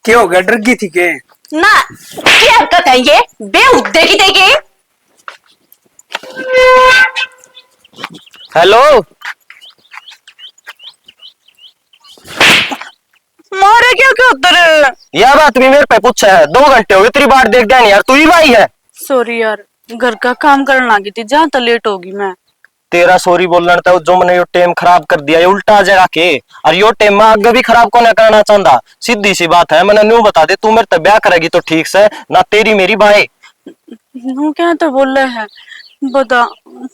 क्या हो गया, डर गई थी के? ना क्या हरकत है ये बेहुदे की देगी। हेलो। मारे क्या क्या उधर। यह बात भी मेरे पे पूछा है, 2 घंटे हो गए तेरी बात देख गया नहीं यार, तू ही भाई है। सॉरी यार, घर का काम करने लगी थी, जहाँ तो लेट होगी मैं। तेरा सॉरी बोलना था जो मैंने यो टाइम खराब कर दिया, ये उल्टा जगह के। और यो टाइम मैं आगे भी खराब को करना चाहता। सीधी सी बात है, मैंने न्यू बता दे, तू मेरे ते ब्याह करेगी तो ठीक से ना, तेरी मेरी भाई। वो क्या तो बोल रहे हैं, बता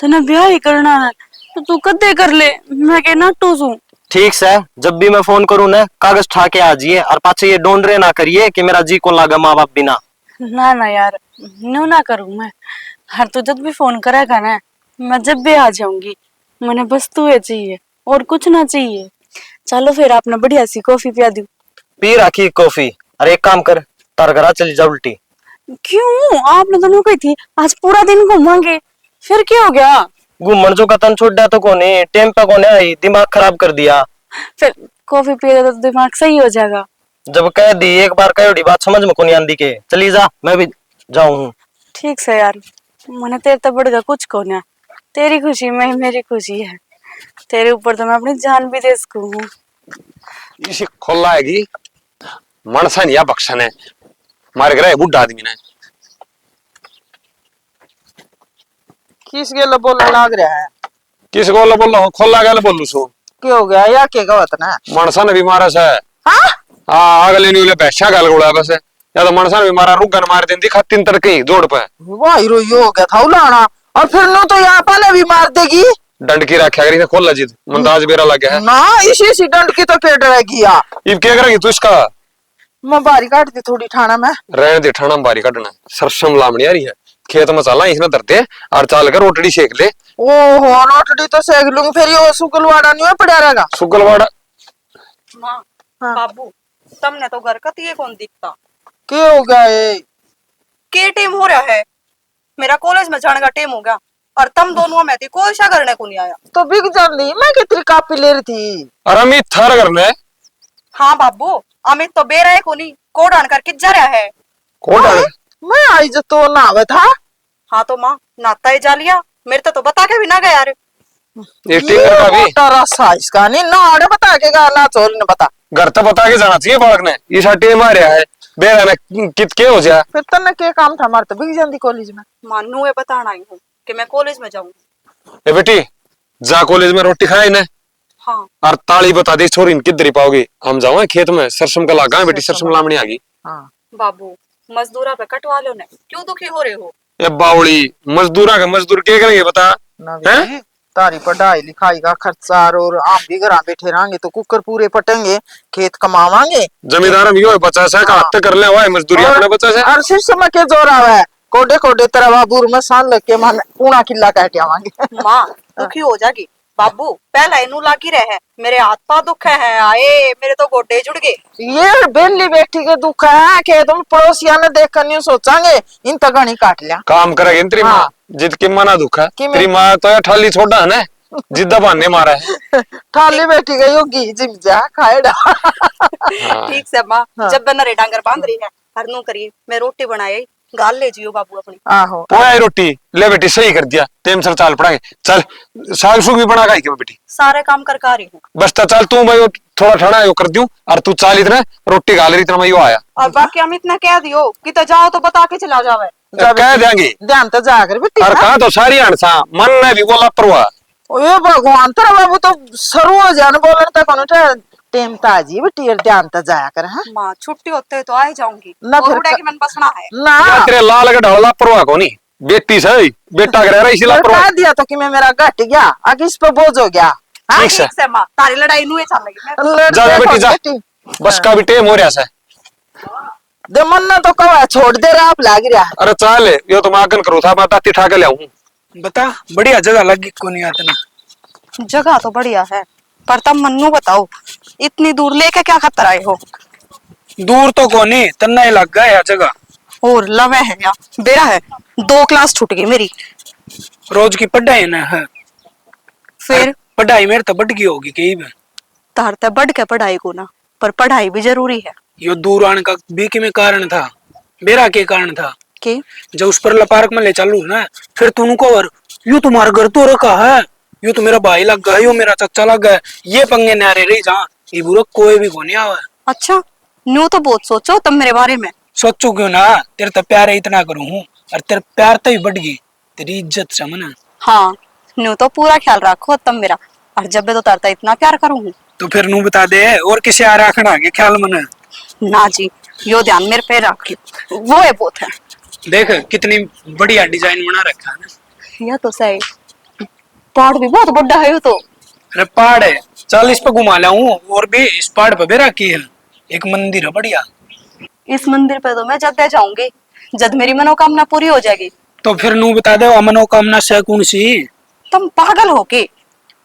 तेने ब्याह ही करना है तो तू कदे कर ले, मैं के नाटू सू। ठीक से, जब भी मैं फोन करूँ ना कागज ठा के आ जाइए, और पाछे ये डोंडरे ना करिए कि मेरा जी को लागा माँ बाप बिना। ना ना यार, न्यू ना करूँ मैं। हर तू जब भी फोन करेगा ना, मैं जब भी आ जाऊंगी। मैंने बस तू ये चाहिए और कुछ ना चाहिए। चलो फिर आपने बढ़िया सी कॉफी पिया दी। पी रखी कॉफी। अरे एक काम कर, तार घरा चली जा उल्टी। क्यों, आपने तो न्यू कही थी आज पूरा दिन घूमांगे, फिर क्या हो गया। घूमन जो कतन छोड़ दिया तो कोने टाइम पे कोने आई, दिमाग खराब कर दिया। फिर कॉफी पिएगा तो दिमाग सही हो जाएगा। जब कह दी एक बार कहोड़ी बात समझ में कोनी आंदी के, चली जा, मैं भी जाऊं। ठीक से यार, मैंने तेरे तो बढ़ कुछ को ना। तेरी खुशी में ही मेरी खुशी है। तेरे ऊपर तो मैं अपनी जान भी दे सकूं। इसी खोला हैगी मनसा नहीं बख्शन है, मारे गिरा बुढ़ा आदमी ने। किस गेल बोलने लाग रहा है? किस को बोल खोला गया बोलू सो। क्या हो गया या के गवत ना? मनसा ने भी मारा से। हाँ हाँ अगले न्यूले भैंसा गल गोड़ा बस, या तो मनसा ने भी मारा, रुगन मार दी खत्तीन तड़के जोड़ पे। वाह हीरो ये हो गया था उलाना, और फिर नो तो यहाँ पाले भी मार देगी। डंड की रखा करी खोला जीत मंदाज बेरा लग गया है ना इसी दंड की तो क्या डरेगी या? इब क्या करेगी तू इसका? मैं बारी काट दी थोड़ी ठाना में। रहने दे, ठाणा में बारी काटना सरसम लामणी आ रही है, खेत में चला इसमें धरते और चाल कर रोटड़ी सेक ले। ओहो रोटड़ी तो सेक लूंगी, फिर ये सुगलवाड़ा नहीं पड़ा रहेगा। सुगलवाड़ा माँ, हाँ। बाबू, तुमने तो घर का ये कौन दिखता। क्या हो गया ये? के टाइम हो रहा है, मेरा कॉलेज में जाने का टाइम हो गया और तुम दोनों में थी, कोई शा करने को नहीं आया। तो बिग जानी मैं कितनी कापी ले रही थी। और अमित थार करना है। हाँ बाबू, अमित तो बेरा है को नहीं, कोड आन करके जा रहा है। कौन डाले? मैं आई जो तो नावे था। हाँ तो माँ, नाता ही जा लिया, मेरे तो बता के भी ना गया यार। ये टिंगर का भी मोटा रसा इसका नहीं ना, आड़े बता के गा ना चोरी ने बता। घर तो बता के जाना चाहिए बालक ने, इस हटे मारे है बेरा ने कित के हो जा। फिर तन्ने क्या काम था हमारे, तो बिग जाती कॉलेज में। मानू ये बताना आई हूँ कि मैं कॉलेज में जाऊँ। ए बेटी जा कॉलेज में रोटी खाए ना, हाँ और ताली बता दे छोरी किधर ही पाओगे, हम जाओ खेत में सरसम का लागा बेटी, सरसम लामनी आ गई। हाँ बाबू, मजदूरा पे कटवा लो ने, क्यों दुखी हो रहे हो। ए बावड़ी मजदूरा का मजदूर क्या करेंगे बता? ना हैं? बेटी, तारी पढ़ाई लिखाई का खर्चा, और आप भी घर बैठे रहेंगे तो कुकर पूरे पटेंगे, खेत कमावांगे। जमींदार में यो बचा से का हत्या कर ले हुआ है, मजदूरी अपने बचा से। और सिर्फ समय के जोर आवा है, कोडे कोडे तरह बाबूर में सान लग के मन पूना किला काट आवांगे। माँ दुखी हो जागी। बाबू पहला इनू लागी रहे, मेरे हाथ पा दुख है, आए मेरे तो गोडे जुड़ गए। ये बेली बेटी के दुख है कि तुम पड़ोसिया ने देख कर नहीं सोचांगे, इन तगनी काट लिया। काम करेगी तेरी माँ, जिद के मना दुखा तेरी माँ तो यार ठाली छोड़ा है ना, जिद्दा बहाने मारा है। थाली बेटी गई होगी जिम जा खाएड़ा। ठीक से माँ, जब नरे डांगर बांध रही है, हरनू करिए, मैं रोटी बनाई गाल ले जियो बाबू अपनी। आहो पोया रोटी ले बेटी, सही कर दिया टेम सर, चाल पड़ाएंगे चल, साग सुग भी बना खाई के बेटी। सारे काम कर रही हूँ। बस तो चल तू भाई थोड़ा ठंडा यो कर दूं, और तू चाल इतना रोटी खा ले, इतना मैं यो आया। और बाकी हम इतना कह दियो कि तो जाओ तो बता के चला जावे। कह देंगे ध्यान तो जाकर बेटी। और कहा तो सारी हंसा मन ने भी बोला परवा। ओए भगवान तेरा बाबू तो सरू हो जाने बोलन तक कोने टेम ताजी बेटी, और ध्यान तो जाया कर। हां माँ छुट्टी होते तो आ जाऊंगी, ना फिर उड़े की मन बसना है ना या तेरे लाल के ढोला परवा को नहीं, बेटी सही बेटा करे रही सिला परवा। बता दिया तो कि मैं मेरा घट गया, आगे इस पे बोझ हो गया। ठीक ठीक से माँ, तारी लड़ाई नुए चल लगी। जा बेटी जा, बस का भी टेम हो रहा है। दे मन ना तो कवा छोड़ दे रहा आप लाग रहा। अरे चल यो तो मागन करो था, मैं ताती ठा के ले आऊं। बता, बढ़िया जगह लगी को नहीं आतना। जगह तो बढ़िया है, पर तुम मन्नू बताओ, इतनी दूर लेके क्या खतर आए हो। दूर तो को नहीं, तन्ना ही लग गया जगह। और लवे है या बेरा है, 2 क्लास छूट गई मेरी। रोज की पढ़ाई ना है, फिर पढ़ाई मेरे तो बढ़ गई होगी कहीं में। तार ते बढ़ के पढ़ाई को ना, पर पढ़ाई भी जरूरी है। यो दूर आने का भी कि में कारण था, मेरा के कारण था। के जब उस पर पार्क में ले चलू ना, फिर तू को और यू तुम्हारा घर तो रखा है, यू तो मेरा भाई लग गया, यो मेरा चचा लग गया, ये पंगे नारे रही जा, ये बुरा कोई भी को नहीं आवा। अच्छा, न्यू तो बहुत सोचो तुम मेरे बारे में। सोचो क्यों ना, तेरे तो प्यार इतना करूं हूँ, और तेरे प्यार तो ही बढ़ गई, तेरी इज्जत से मना। हाँ, न्यू तो पूरा ख्याल रखो तुम मेरा, और जब भी तो तरता इतना प्यार करूँ। तो फिर नू बता दे और किसे आ रखना के ख्याल मना। ना जी, यो ध्यान मेरे पे रखी, वो है बहुत है। देख कितनी बढ़िया डिजाइन बना रखा है ना। यह तो सही, पहाड़ भी बहुत बड़ा है यो तो। अरे पहाड़ है, चल इस पे घुमा लाऊं, और भी इस पहाड़ पे भी रखी है एक मंदिर है बढ़िया। इस मंदिर पे तो मैं जब जाऊंगी, जब मेरी मनोकामना पूरी हो जाएगी। तो फिर नू बता दे वो मनोकामना से कौन सी। तुम पागल हो के,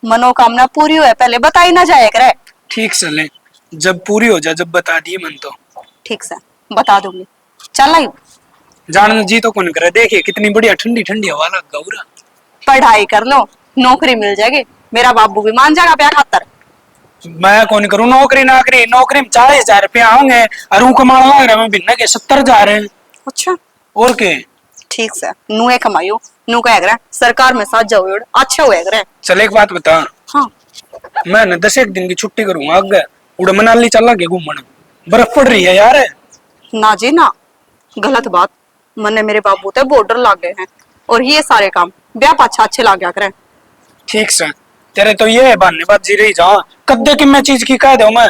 मनोकामना पूरी हुए पहले बताई ना जाए करे। ठीक से ले, जब पूरी हो जाए जब बता दिए मन तो। ठीक से बता दूंगी, चल आई। जानने जी तो कौन करे, देखिए कितनी बढ़िया ठंडी ठंडी हवा लग गौरा। पढ़ाई कर लो, नौकरी मिल जाएगी, मेरा बाबू भी मान जाएगा प्यार खातर। मैं कौन करूँ नौकरी, नाकरी नौकरी में 40,000 रुपया होंगे, और ऊ कमाने लग रहा मैं भिन्न के 70,000 है। अच्छा और के ठीक से, नू है कमायो, नू कह करे सरकार में साथ जाओ, अच्छा हुए करे। चल एक बात बता, हाँ मैं न 10 एक दिन की छुट्टी करूंगा, आगे उड़ मनाली चला के घूमने, बर्फ पड़ रही है यार। ना जी ना, गलत बात, मने मेरे बाबू तो बॉर्डर लाग गए हैं, और ये सारे काम ब्याह पाछा अच्छे लाग गया करे। ठीक से, तेरे तो ये है बहानेबाजी रही जा, कद्दे की मैं चीज की कह दो मैं,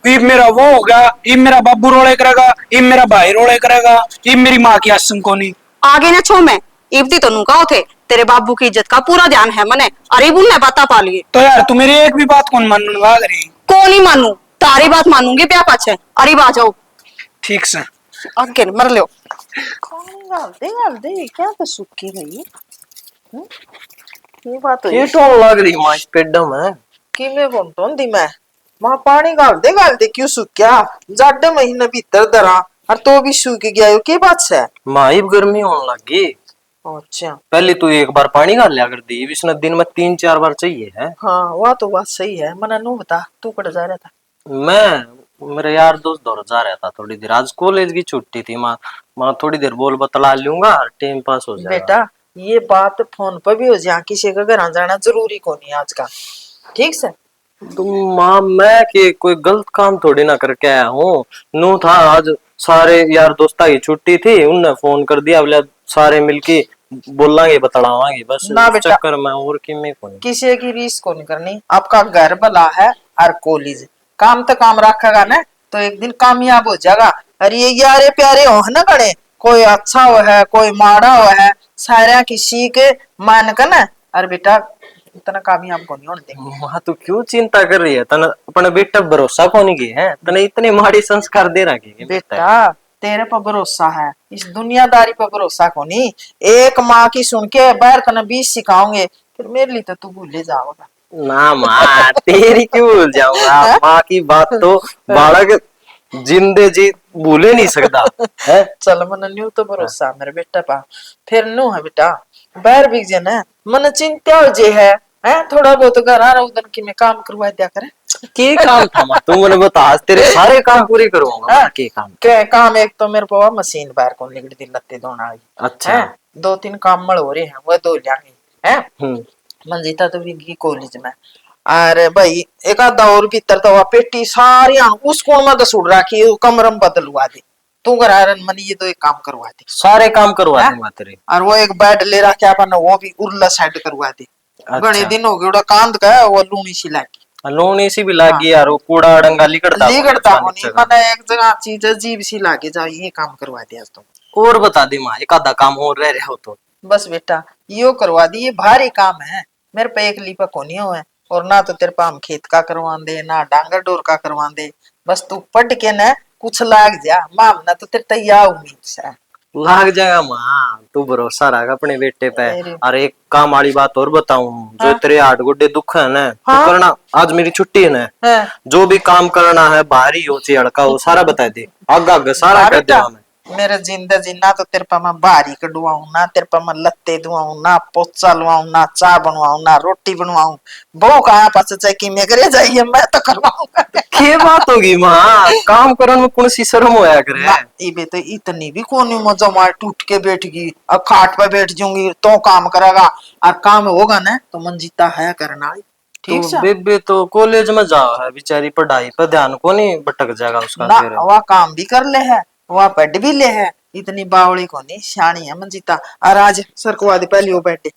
ये मेरा वो होगा, ये मेरा बाबू रोले करेगा, ये मेरा भाई रोले करेगा, ये मेरी माँ की आसम को नहीं। आगे न छो मैं इब्ती तो नु कहो थे, तेरे बाबू की इज्जत का पूरा ध्यान है मने, अरे बुन पता पा लिए। तो यार तू मेरी एक भी बात कौन मानने लग रही। को नहीं मानू, तारी बात मानूंगी ब्याह पाछे, अरे आ जाओ। ठीक से, आगे मर लो। गाल दे क्या तो सुक्की गई। ये बात ये हुई टोन लग रही मां इस पेड्डा में। कि मैं बोलतो दी मैं वहां पानी गाल दे क्यों सूख्या, जाडे महीने भीतर दरा और तो भी सूख गया यो की बात है। मां इब गर्मी होने लगी। अच्छा पहले तू एक बार पानी डाल लिया कर दी, इसने दिन में 3-4 बार चाहिए है। हाँ वह तो बात सही है, मना नू बता तू कट जा रहा था। मैं मेरे यार दोस्त दौर जा रहा था थोड़ी देर, आज कॉलेज की छुट्टी थी, माँ थोड़ी देर बोल बतला लूंगा, टाइम पास हो जाएगा। बेटा ये बात फोन पर भी हो जाए, किसी का घर जाना जरूरी को नहीं आज का, ठीक से। तुम माँ मैं के कोई गलत काम थोड़ी ना करके आया हूँ, नू था आज सारे यार दोस्ता की छुट्टी थी, उनने फोन कर दिया, बोले सारे मिलके बोलांगे बतलावांगे, बस ना उस बेटा, चक्कर में और कि मैं कौन किसी की रीस को नहीं करनी, आपका घर भला है और कॉलेज काम तो काम रखेगा ना तो एक दिन कामयाब हो जाएगा। अरे ये यारे प्यारे हो ना गणे, कोई अच्छा हो है कोई माड़ा हो है, सारा किसी के मान कर ना, अरे बेटा इतना कामयाब को नहीं होने देंगे। माँ तू क्यों चिंता कर रही है, तने अपने बेटा भरोसा कौन की है, तने इतने माड़ी संस्कार दे रखे बेटा तेरे पर भरोसा है, इस दुनियादारी पर भरोसा को नहीं। एक माँ की सुन के बाहर तना 20 सिखाओगे, फिर मेरे लिए तो तू भूले जाओगा ना माँ तेरी क्यों भूल जाऊंगा, माँ की बात तो बालक जिंदे जी भूले नहीं सकता है। चल मन न्यू तो भरोसा मेरे बेटा पा, फिर नु है बेटा बाहर बिक जे ना मन चिंता हो जे है, थोड़ा बहुत घर आ रहा उधर की मैं काम करवा दिया करे। के काम था माँ तू मुझे बता, आज तेरे सारे काम पूरे करूंगा माँ, के काम क्या काम, एक तो मेरे को मशीन बाहर को निकल दी लत्ते धोना वाली। अच्छा 2-3 काम मल हो रहे हैं वो धो लियांगे है। हम्म मंजीता तो भी कॉलेज में, अरे भाई एक आधा और भीतर तो वह पेटी सारी उस कोण में तो सुड़ रखी, कमर में बदलवा दे तू घर मन, ये तो एक काम करवा दे, सारे काम करवा दूंगा तेरे। और वो एक बेड ले रखा अपन वो भी उर्ला साइड करवा दे। अच्छा। घने दिन हो गए उड़ा कांद का वो लूनी सी लागी, लूनी सी भी लागी यार, वो कूड़ा अड़ंगा लिकड़ता नहीं मैंने एक जगह चीज अजीब सी लागे जा, ये काम करवा दिया तुम। और बता दे माँ, एक आधा काम और रह रहा हो तो बस बेटा यो करवा दी, ये भारी काम है मेरे पे एक लीपा कोनी हो है, और ना तो तेरे पे हम खेत का करवा दे ना डांगर डोर का करवा दे, बस तू पढ़ के ना कुछ लाग जा मामना तो तेरे तैयार उम्मीद से लाग जाएगा माँ, तू भरोसा रख अपने बेटे पे। अरे एक काम वाली बात और बताऊं, जो तेरे 8 गोडे दुख है ना तो करना, आज मेरी छुट्टी है ना, जो भी काम करना है भारी हो चाहे हल्का हो सारा बता दे, आगे आगे सारा कर दे मैं। मेरे जिंदा जीना तो तेरे पर मैं बारी कटवाऊं ना, तेरे पर मैं लत्ते धुआऊं ना, पोचा लवाऊं ना, चाय बनवाऊं ना, रोटी बनवाऊं। वो कहाँ पास चाहे कि मैं करे जाइए, मैं तो करवाऊंगा। के बात होगी माँ, काम करने में कौन सी शर्म होया करे। ना इबे तो इतनी भी कोनी मजा मार टूट के बैठ गई, अब खाट पे बैठ जाऊंगी तो काम करेगा, और काम होगा ना तो मंजीता है करना वाली। ठीक तो है बेबे तो कॉलेज में जाओ है बेचारी, पढ़ाई पर ध्यान को नहीं भटक जाएगा उसका ना, फिर। वह काम भी कर ले है, वह पढ़ भी ले है, इतनी बावड़ी को नहीं, सियाणी है मंजीता। और आज सरकवा दे पहले वो बैठे।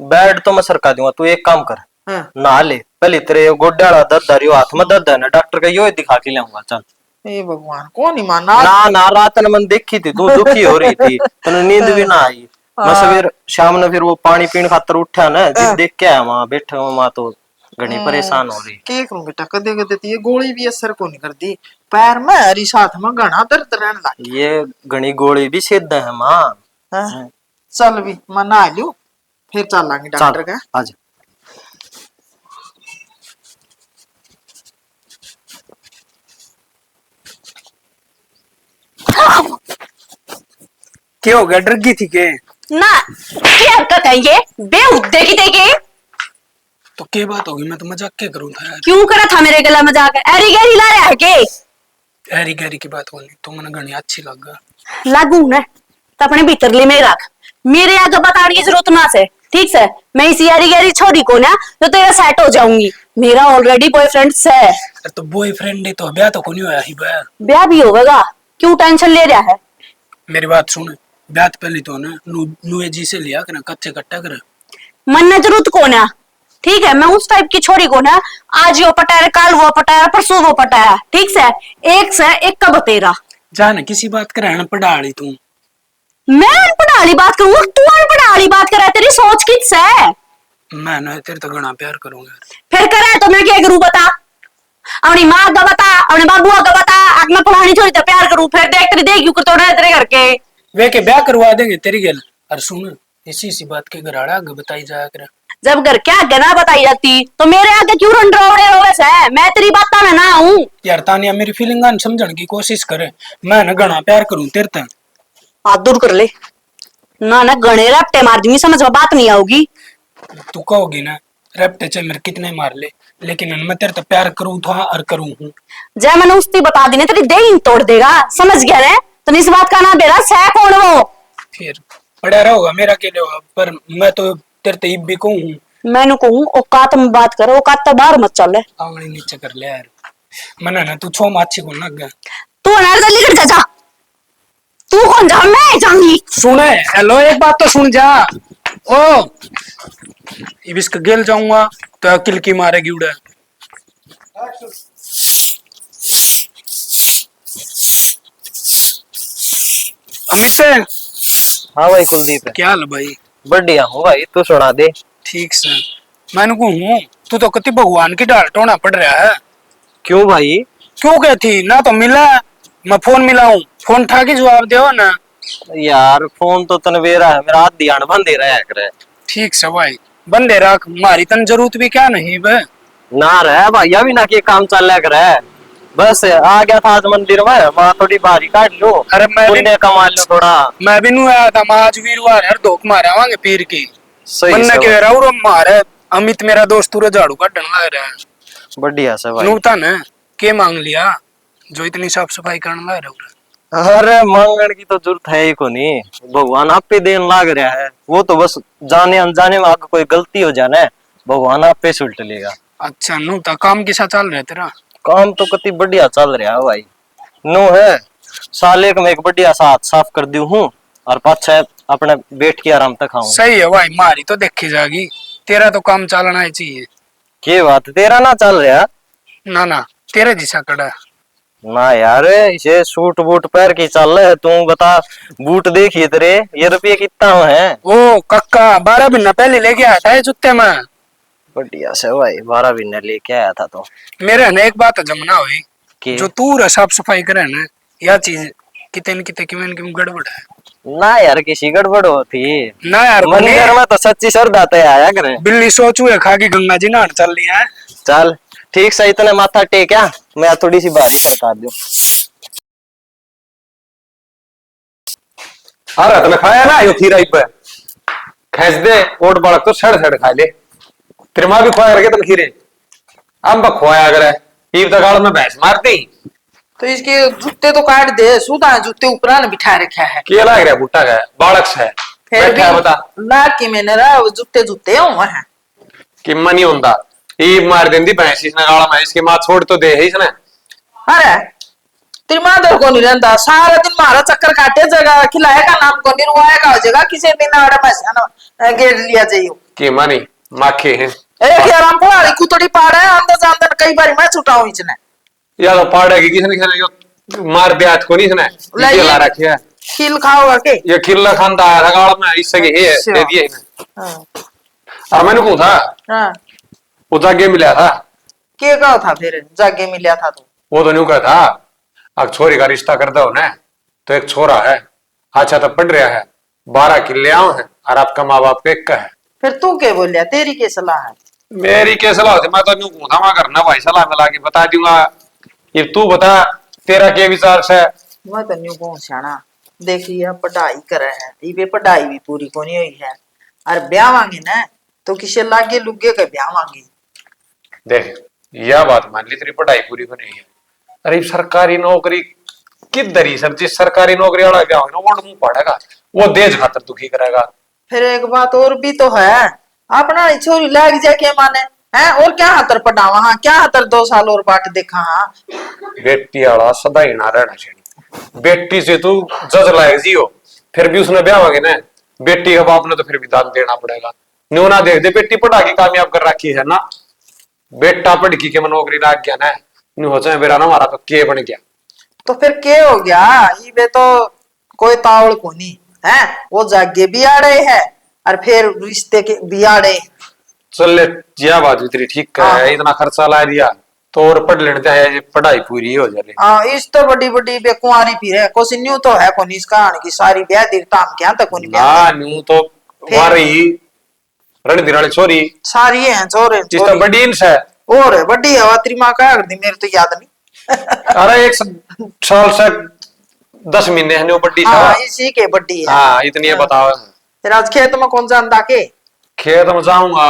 बेड तो मैं सरका दूंगा, तू एक काम कर, हाँ। नहा ले पहले, तेरे गोड्डे वाला दर्द आ रही हो, हाथ में दर्द है ना, डॉक्टर का यो दिखा के लाऊंगा चल। हे भगवान कौन नहीं माना। ना ना रात ने मन देखी थी तू दुखी हो रही थी, तने नींद भी ना आई। मैं सवेर शाम ने फिर वो पानी पीने खातर उठा ना, जिद देख के आया वहां बैठे हो माँ, तो घनी परेशान हो रही। क्या करूं बेटा, कदे कदे तो ये गोली भी असर को नहीं करती, पैर में हरी साथ में घना दर्द रहने लग ये घनी गोली भी सिद्ध है माँ। गया। हाँ? चल भी मैं नहा लूं, फिर चलेंगे डॉक्टर चल का। आजा। क्या हो गया, डर गई थी के? ना क्या हरकत है ये, बेहुदे की देगी। तो क्या बात होगी, मैं तो मजाक क्या करूँ था यार। क्यों करा था मेरे गला मजाक, एरी गैरी ला रहा है के? हैरी गैरी की बात होनी तो मैंने घनी अच्छी लग गया। लागू ना तो अपने भीतरले में रख, मेरे आगे बताने की जरूरत ना से। ठीक है, मैं इसी यारी गैरी छोरी को ना तो तेरा सेट हो जाऊंगी, मेरा ऑलरेडी बॉयफ्रेंड है। अरे तो बॉयफ्रेंड है तो ब्याह तो को नहीं होया ही बया। ब्याह भी होगा, क्यों टेंशन ले रहा है? मेरी बात सुन, ब्याह तो पहले तो ना नुए जी से लिया कर, कच्चे कट्टा कर। मन जरूरत को ना, ठीक है, मैं उस टाइप की छोरी को ना, आज यो पटाया काल वो पटाया परसों वो पटाया, ठीक से एक से एक का बतेरा। जान किसी बात कर रहना पढ़ाड़ी तू। मैं अनपढ़ वाली बात करूंगा, तू अनपढ़ वाली बात कर रहा है, तेरी सोच किस है? मैं ना तेरे तो घना प्यार करूंगा। फिर करे तो मैं क्या करूं बता, अपनी माँ का बता, अपने बाबू का बता, अब मैं फलानी छोरी तो प्यार करूं, फिर देख तेरी देख क्यों कर तोड़े तेरे घर के। वे के ब्याह करवा देंगे तेरी गल। और सुन, इसी बात के घराड़ा आगे बताई जाया कर। जब घर के आगे ना बताई जाती तो मेरे आगे क्यों रन रोवे से? मैं तेरी बात में ना हूं यार तानिया, मेरी फीलिंग समझने की कोशिश करे, मैं ना घना प्यार करूं तेरे तक। हाथ दूर कर ले ना, ना गणे रपटे मार दूंगी, समझ में बात नहीं आऊगी। तू कहोगी ना रपटे चाहे मेरे कितने मार ले, लेकिन मैं तेरे तक प्यार करूं था और करूं हूं। जय मैंने उसकी बता दी ना तेरी देह तोड़ देगा, समझ गया ना? तो इस बात का ना बेरा सह कौन वो? फिर पड़ा रहोगा मेरा के लिए, पर मैं तो तेरे तक इब भी कहूं। मैंने कहूं औकात में बात करो, औकात तो बाहर मत चल। आंगली नीचे कर ले यार, मना ना तू छो माछी को लग गया। तू अनार जल्दी कर जा, तू कौन जा, मैं जाऊंगी। सुने हेलो, एक बात तो सुन जा। ओ इब इसका गेल जाऊंगा तो अकिल की मारेगी उड़ा। अमित से हाँ भाई कुलदीप, क्या हाल है भाई? बढ़िया हूँ भाई, तू सुना दे। ठीक से मैंने कहूँ तू तो कति भगवान की डाल टोना पड़ रहा है। क्यों भाई? क्यों कहती ना तो मिला, मैं फोन मिलाऊं, फोन ठा के जवाब दो ना। यार फोन तो तन वेरा है, मेरा हाथ ध्यान बंद रहा करे। ठीक से भाई, बंदे रख, मारी तन जरूरत भी क्या नहीं बे। ना रहे भाई, अभी ना के काम चल करे, बस आ गया था आज मंदिर में, वहां थोड़ी बारी काट लो, अरे मैं भी पुण्य कमा लो थोड़ा। मैं भी नहीं आया था, मैं आज वीरवार है, धोख मारे आवांगे पीर की। सही बनने से के भाई। रहा हूँ मारे अमित मेरा दोस्त पूरा झाड़ू काटने लग रहा है। बढ़िया से भाई। नूतन है के मांग लिया जो इतनी साफ सफाई करने लग रहा है। अरे मांगण की तो जरूरत है ही को नहीं, भगवान आप पे देन लाग रहा है, वो तो बस जाने अनजाने में आगे कोई गलती हो जाना है, भगवान आप पे सुलट लेगा। अच्छा नूता काम के साथ चल रहा है तेरा? काम तो कति बढ़िया चल रहा है भाई। नो है साले का मैं एक बढ़िया सा हाथ साफ कर दी हूँ, और पाछा अपने बैठ के आराम तक खाऊं। सही है भाई, मारी तो देखी जाएगी, तेरा तो काम चलना ही चाहिए। के बात तेरा ना चल रहा? ना ना तेरे जैसा कड़ा ना यार, इसे सूट बूट पहन के चल रहा है, तू बता बूट देखिए तेरे, ये रुपये कितना है? ओ कक्का 12 महीना पहले लेके आया था ये जूते में। बढ़िया से भाई, 12 भी न लेके आया था तो। मेरे ना एक बात जमना हुई के? जो तू साफ सफाई करे ना, यह चीज कितने न कितने क्यों गड़बड़ है। ना यार किसी गड़बड़ होती ना यार मंदिर में तो सच्ची श्रद्धा ते आया करे। बिल्ली सोचू है खा के गंगा जी नहाने चल रही है। चल ठीक से इतने माथा टेक, मैं थोड़ी सी बारी सरका दूं। अरे तुमने खाया ना यो खीरा पे खींच दे ओट बालक तो सड़ सड़ खा ले तेरे माँ भी खोया रखे तुम खीरे अब खोया अगर ईब तक में भैंस मारती तो इसके जूते तो काट दे, सुधा जूते ऊपर न बिठा रखा है। क्या लग रहा है भुट्टा का बालक से फिर बैठा है बता लाग के मैंने रहा वो जूते जूते हुए हैं। किम्मा नहीं होता ईब मार देंदी भैंस इसने गाला में इसकी माँ छोड़ तो दे है इसने। अरे तेरी माँ दर को नहीं रहता सारा दिन मारा चक्कर काटे जगह खिलाए का नाम को निर्वाह का हो जाएगा किसी दिन आड़ा में गेड़ लिया जाइए किम्मा नहीं माखे हैं एक आराम पड़ा कुतड़ी पाड़ा है अंदर अंदर कई बार मैं छुटाऊं इसने या तो पाड़ेगी किसने किसने यो मार दिया को नहीं इसने ये ला रखी है खिल खाओगा के ये खिल्ला खानता है गाल में इससे के है दे दिए इसने। और मैंने कहा था हाँ वो जागे मिला था के कहा था फिर जागे मिला था तो वो तो न्यू कहा था अब छोरी का रिश्ता कर दो ना तो एक छोरा है अच्छा तो पढ़ रहा है 12 किले आओ है और आपका माँ बाप का एक का है। फिर तू क्या बोलिया तेरी क्या सलाह है? मेरी क्या सलाह होती मैं तो न्यू कहूँ वहां करना भाई सलाह मिला के बता दूंगा ये तू बता तेरा क्या विचार से। मैं तो न्यू कहूँ सियाना देखिए पढ़ाई करे है ये पढ़ाई भी पूरी को नहीं हुई है और ब्याह मांगे ना तो किसे लागे लुगे का ब्याह मांगी। देख यह बात मान ली तेरी पढ़ाई पूरी को नहीं है अरे सरकारी नौकरी किधर ही सर जिस सरकारी नौकरी वाला क्या होगा वो मुंह पड़ेगा वो देश खातर दुखी करेगा। फिर एक बात और भी तो है अपना छोरी लाग जाए के माने है और क्या हाथर पढ़ावा हाँ क्या हाथर 2 साल और बाट देखा हाँ बेटी वाला सदा ही ना रहना चाहिए बेटी से तू जज लायक जियो फिर भी उसने ब्याह मांगे ना बेटी का बाप ने तो फिर भी दान देना पड़ेगा न्यू ना देख दे बेटी पढ़ा के कामयाब कर रखी है ना बेटा पढ़ की में नौकरी लाग गया ना न्यू हो जाए मेरा ना हमारा तो के बन गया तो फिर के हो गया ये तो कोई तावड़ को नहीं है वो जागे भी आ रहे हैं और फिर रिश्ते के भी आ रहे चल ले यह बात भी तेरी ठीक है इतना खर्चा ला दिया तो और पढ़ लेने चाहिए पढ़ाई पूरी हो जाए। हाँ इस तो बड़ी बड़ी बेकुआरी फिर है कुछ न्यू तो है कौन इसका की सारी ब्याह दिखता हम क्या तक नहीं ना न्यू तो वारी रणधीर वाली छोरी सारी है छोरे जिस तो बड़ी इंस है और है बड़ी है तेरी माँ क्या कर दी मेरे तो याद नहीं। अरे 1 साल से 10 महीने है न्यू बड़ी हाँ इसी के बड़ी है। हाँ इतनी है बताओ फिर आज खेत में कौन जानता के खेत में जाऊंगा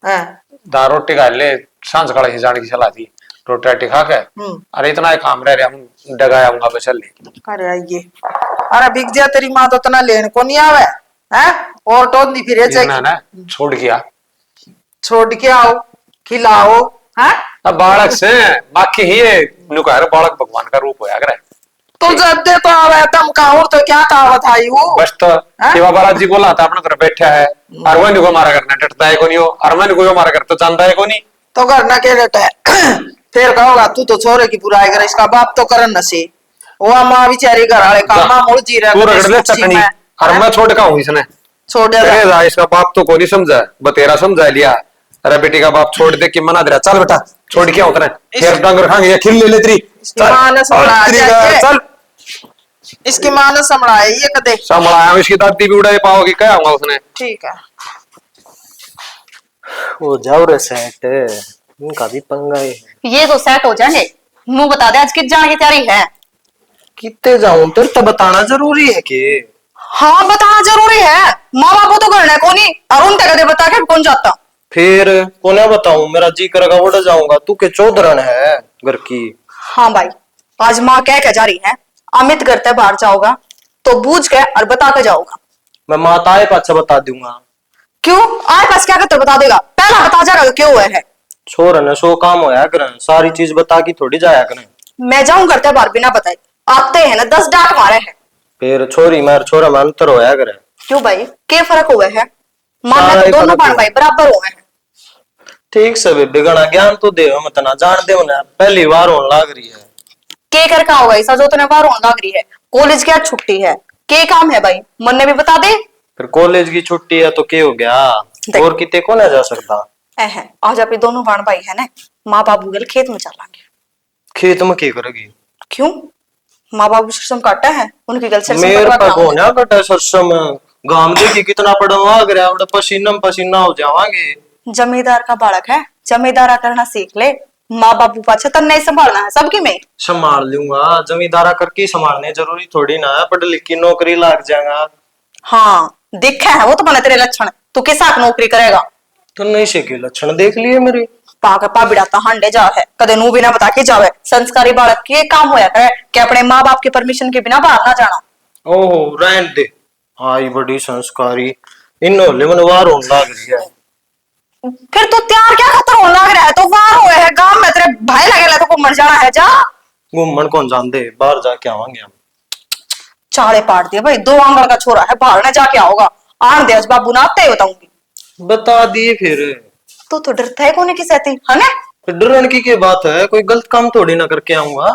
हैं? दाल रोटी खा ले सांझ खड़ा ही जाने की सलाह थी रोटी राटी खा के अरे इतना एक काम रह रहा डगाया आऊंगा बस चल अरे आइए अरे बिक जा तेरी माँ तो इतना लेन को नहीं आवे हैं और तो नहीं फिर ना छोड़ गया छोड़ के आओ खिलाओ हैं अब बालक से बाकी ही है न्यू कह रहे बालक भगवान का रूप होया करे तो जब दे तो आवे तुम कहो तो क्या कहावत आई वो बस तो सेवा बालाजी बोला था अपने तरफ बैठा है और वो न्यू को मारा करना डटता है को नहीं हो और मैं को मारा करता जानता है को नहीं तो करना के डटा है फिर कहोगा तू तो छोरे की बुराई कर इसका बाप तो करन नसी वो माँ बेचारी घर वाले कामा मुड़ जी रहा तू रगड़ ले चटनी और मैं छोड़ का हूँ इसने छोड़ दे अरे इसका बाप तो को नहीं समझा बतेरा समझा लिया अरे बेटी का बाप छोड़ दे कि मना दे रहा चल बेटा छोड़ के उतरे फिर डांगर खाएंगे खिल ले ले तेरी चल इसकी माँ ने संभळाया ये कदे संभळाया इसकी दादी भी उड़ाई पाओगी क्या होगा उसने ठीक है वो जाओ रे सेट उनका भी पंगा है ये तो सेट हो जाएंगे मुंह बता दे आज कित जाने की तैयारी है। कितने जाऊं तेरे तो बताना जरूरी है कि हाँ बताना जरूरी है माँ बाप तो करना है कोनी और उनका कदे बता के कौन जाता फिर कोने बताऊं मेरा जी करेगा उड़ जाऊंगा तू के चौधरन है घर की। हाँ भाई आज माँ कह जा रही है अमित करते बाहर जाओगा तो बूझ के और बता के जाओगा। मैं माता है पाछा बता दूंगा। क्यों आए पास क्या करते बता देगा पहला बता जाएगा क्यों हुआ है। छोर ने सो काम होया करें सारी चीज बता की थोड़ी जाया करें। मैं जाऊं करते बाहर बिना बताए आते हैं ना 10 डांट मारे हैं। फिर छोरी मार छोरा में अंतर होया करे। क्यों भाई क्या फर्क हुआ है मां में तो दोनों बहन भाई बराबर हुए हैं। ठीक से बिगड़ा ज्ञान तो दे मत ना जान दे ना पहली बार होने लग रही है के कर का होगा ऐसा जो तूने बाहर होने लग रही है कॉलेज क्या छुट्टी है के काम है भाई मन ने भी बता दे। फिर कॉलेज की छुट्टी है तो क्या हो गया और किते को ना जा सकता आज आप दोनों बहन भाई है ना माँ बाबू गल खेत में चलांगे। खेत में क्या करेगी क्यों माँ बाबू सरसम काटा है उनकी गल सरसम मेरे पर को ना कटा सरसम गांव देखी कितना पढ़वा गया पसीना पसीना हो जावांगे। जमींदार का बालक है जमींदारा करना सीख ले माँ बाबू पाछे तब नहीं संभालना है सबकी में संभाल लूंगा जमींदारा करके संभालने जरूरी थोड़ी ना है पढ़ लिख की नौकरी लग जाएगा हाँ दिखे है वो तो मैंने तेरे लक्षण, तू किस हक नौकरी करेगा? तो नशे के लक्षण देख लिए मेरे। पाक पाबिड़ा तो हांडे जा है, कदे नू बिना बता के जावे। संस्कारी बालक के काम होया करे कि अपने माँ बाप की परमिशन के बिना बाहर ना जाना। ओहो रहन दे, आई बड़ी संस्कारी, इन होले मन वार होने लग रही है। फिर तू त्यार क्या खतर होने लग रहा है? तो बाहर हुए है गांव में, तेरे भाई लगे तो घूमन जाना है जा। घूमन कौन जानते, बाहर जाके आवांगे हम। चाले पाट दिए भाई, 2 आंगन का छोरा है, बाहर ना जाके आओगा। आन दे बाबू ना आते बताऊंगी। बता दिए फिर। तो डरता है कोने की सहती है ना? फिर डरन की क्या बात है, कोई गलत काम थोड़ी ना करके आऊंगा।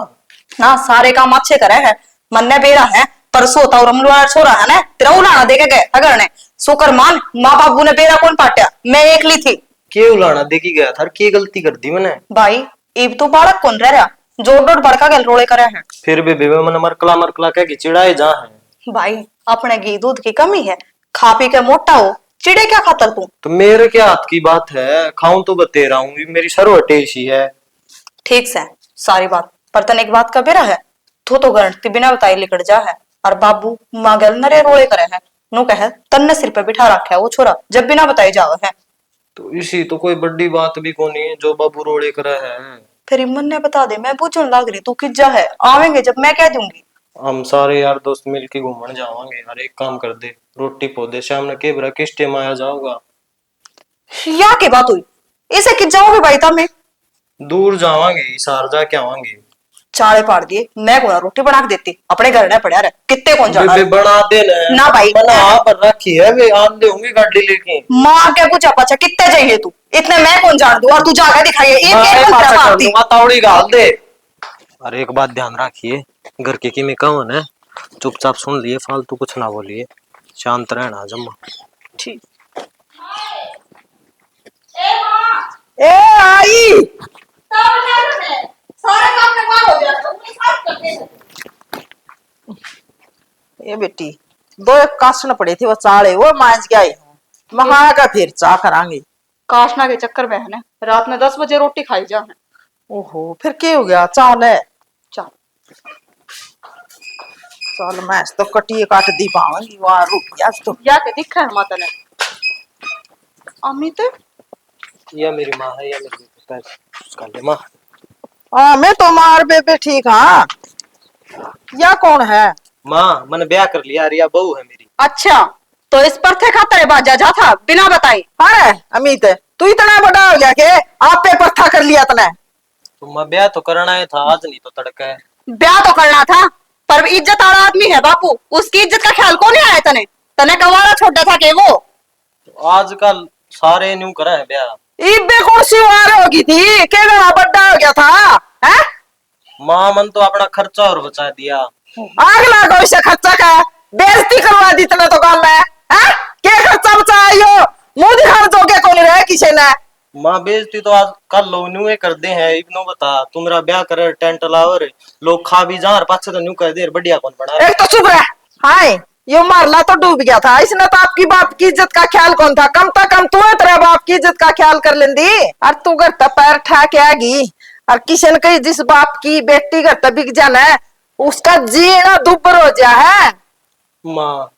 ना सारे काम अच्छे करे है, मन ने बेरा है, परसों होता और रमलुआ छोरा है ना, तेरा उलाना देके गए अगर ने शुक्र मान, माँ बाबू ने बेरा कौन पाटा, मैं एकली थी। के उलाना देखी गया था, के गलती कर दी मैंने? भाई इब तो बालक कौन रह रहा, जोर डोट भड़का गल रोले करे हैं। फिर भी बेबे मन मरकला मरकला कह के चिढ़ाए जा है। भाई अपने घी दूध की कमी है, खा पी के मोटा हो, चिड़े क्या खातर तू? तो मेरे क्या हाथ की बात है, खाऊं तो बते रहा हूँ, मेरी सरवटे ही है। ठीक से सारी बात, पर तन एक बात का बेरा है, तो गारंटी बिना बताए लिकड़ जा है। और बाबू माँ गल नरे रोले करे है, नो कहे तन्ने सिर पे बिठा रखा है वो छोरा, जब बिना बताए जावे है। तो इसी तो कोई बड़ी बात भी कोनी है जो बाबू रोड़े करा है। फिर इमन ने बता दे, मैं पूछने लग रही तू किज्जा है, आवेंगे जब मैं कह दूंगी। हम सारे यार दोस्त मिलके घूमने जावांगे यार, एक काम कर दे, रोटी पौधे शाम ने के बरा किस टाइम आया जाओगा? या की बात हुई, इसे किज्जा हो भाई था मैं दूर जावांगे, सार जाके आवांगे। चाले पाड़ दिए, मैं को रोटी बना के देती, अपने घर ने पड़ा रहे, कितने कौन जाना? बेबे बना दे ना भाई, बना पर रखी है वे, आन दे होंगे गाड़ी लेके। माँ क्या पूछा पाछा कितने चाहिए तू, इतने मैं कौन जान दूं, और तू जाकर दिखाइए एक एक पाछा घंटा कर मारती। दूंगा, तावड़ी गाल दे। अरे एक बात ध्यान रखिए, घर के में कौन है, चुपचाप सुन लिए, फालतू कुछ ना बोलिए, शांत रहना जम्मा। ठीक। ए आई सारे काम करवा हो गया, तुम साथ करते हैं। ये बेटी, 2 एक कासन पड़े थे वो चाले, वो मांझ के आई हूँ, महा का फिर चाह करांगे। काशना के चक्कर में है ना, रात में 10 बजे रोटी खाई जा है। ओहो फिर क्या हो गया, चाल है चल चल, मैं तो कटिए काट दी पाऊंगी वहां रुपया तो। या के दिखा है माता ने अमित, या मेरी माँ है या मेरी उसका ले माँ। हाँ मैं तो मार बेबे ठीक। हाँ या कौन है? माँ मैंने ब्याह कर लिया, रिया बहू है मेरी। अच्छा तो इस पर थे खातर बाजा जा था बिना बताई। अरे अमित तू इतना बड़ा हो गया के आप पेपर था कर लिया तने? तो मैं ब्याह तो करना है था, आज नहीं तो तड़का है। ब्याह तो करना था, पर इज्जत वाला आदमी है बापू, उसकी इज्जत का ख्याल कौन आया तने? तने कवारा छोटा था के वो? तो आजकल सारे न्यू करा है ब्याह। इबे कौन सी वार होगी थी के बड़ा बड़ा हो गया था हैं? माँ मन तो अपना खर्चा और बचा दिया। आग लागो इसे खर्चा का, बेइज्जती करवा दी तने तो काम है हैं? के खर्चा बचाइयो, मुंह दिखाने जोगे कौन रहे किसी ने? माँ बेइज्जती तो आज कल लोग न्यू कर दे हैं, इब्नो बता तुम्हारा ब्याह करे टेंट लावर, लोग खा भी जा पाछे तो न्यू कर दे, बढ़िया कौन बना। एक तो चुप रह। हाय ये मारला तो डूब गया था, इसने तो आपकी बाप की इज्जत का ख्याल कौन था, कम तो कम तू तेरा बाप की इज्जत का ख्याल कर लेंदी। और तू घर तक पैर ठा के आगी, और किशन कही जिस बाप की बेटी घर तक बिक जाना है उसका जीना दुबर हो जा है। माँ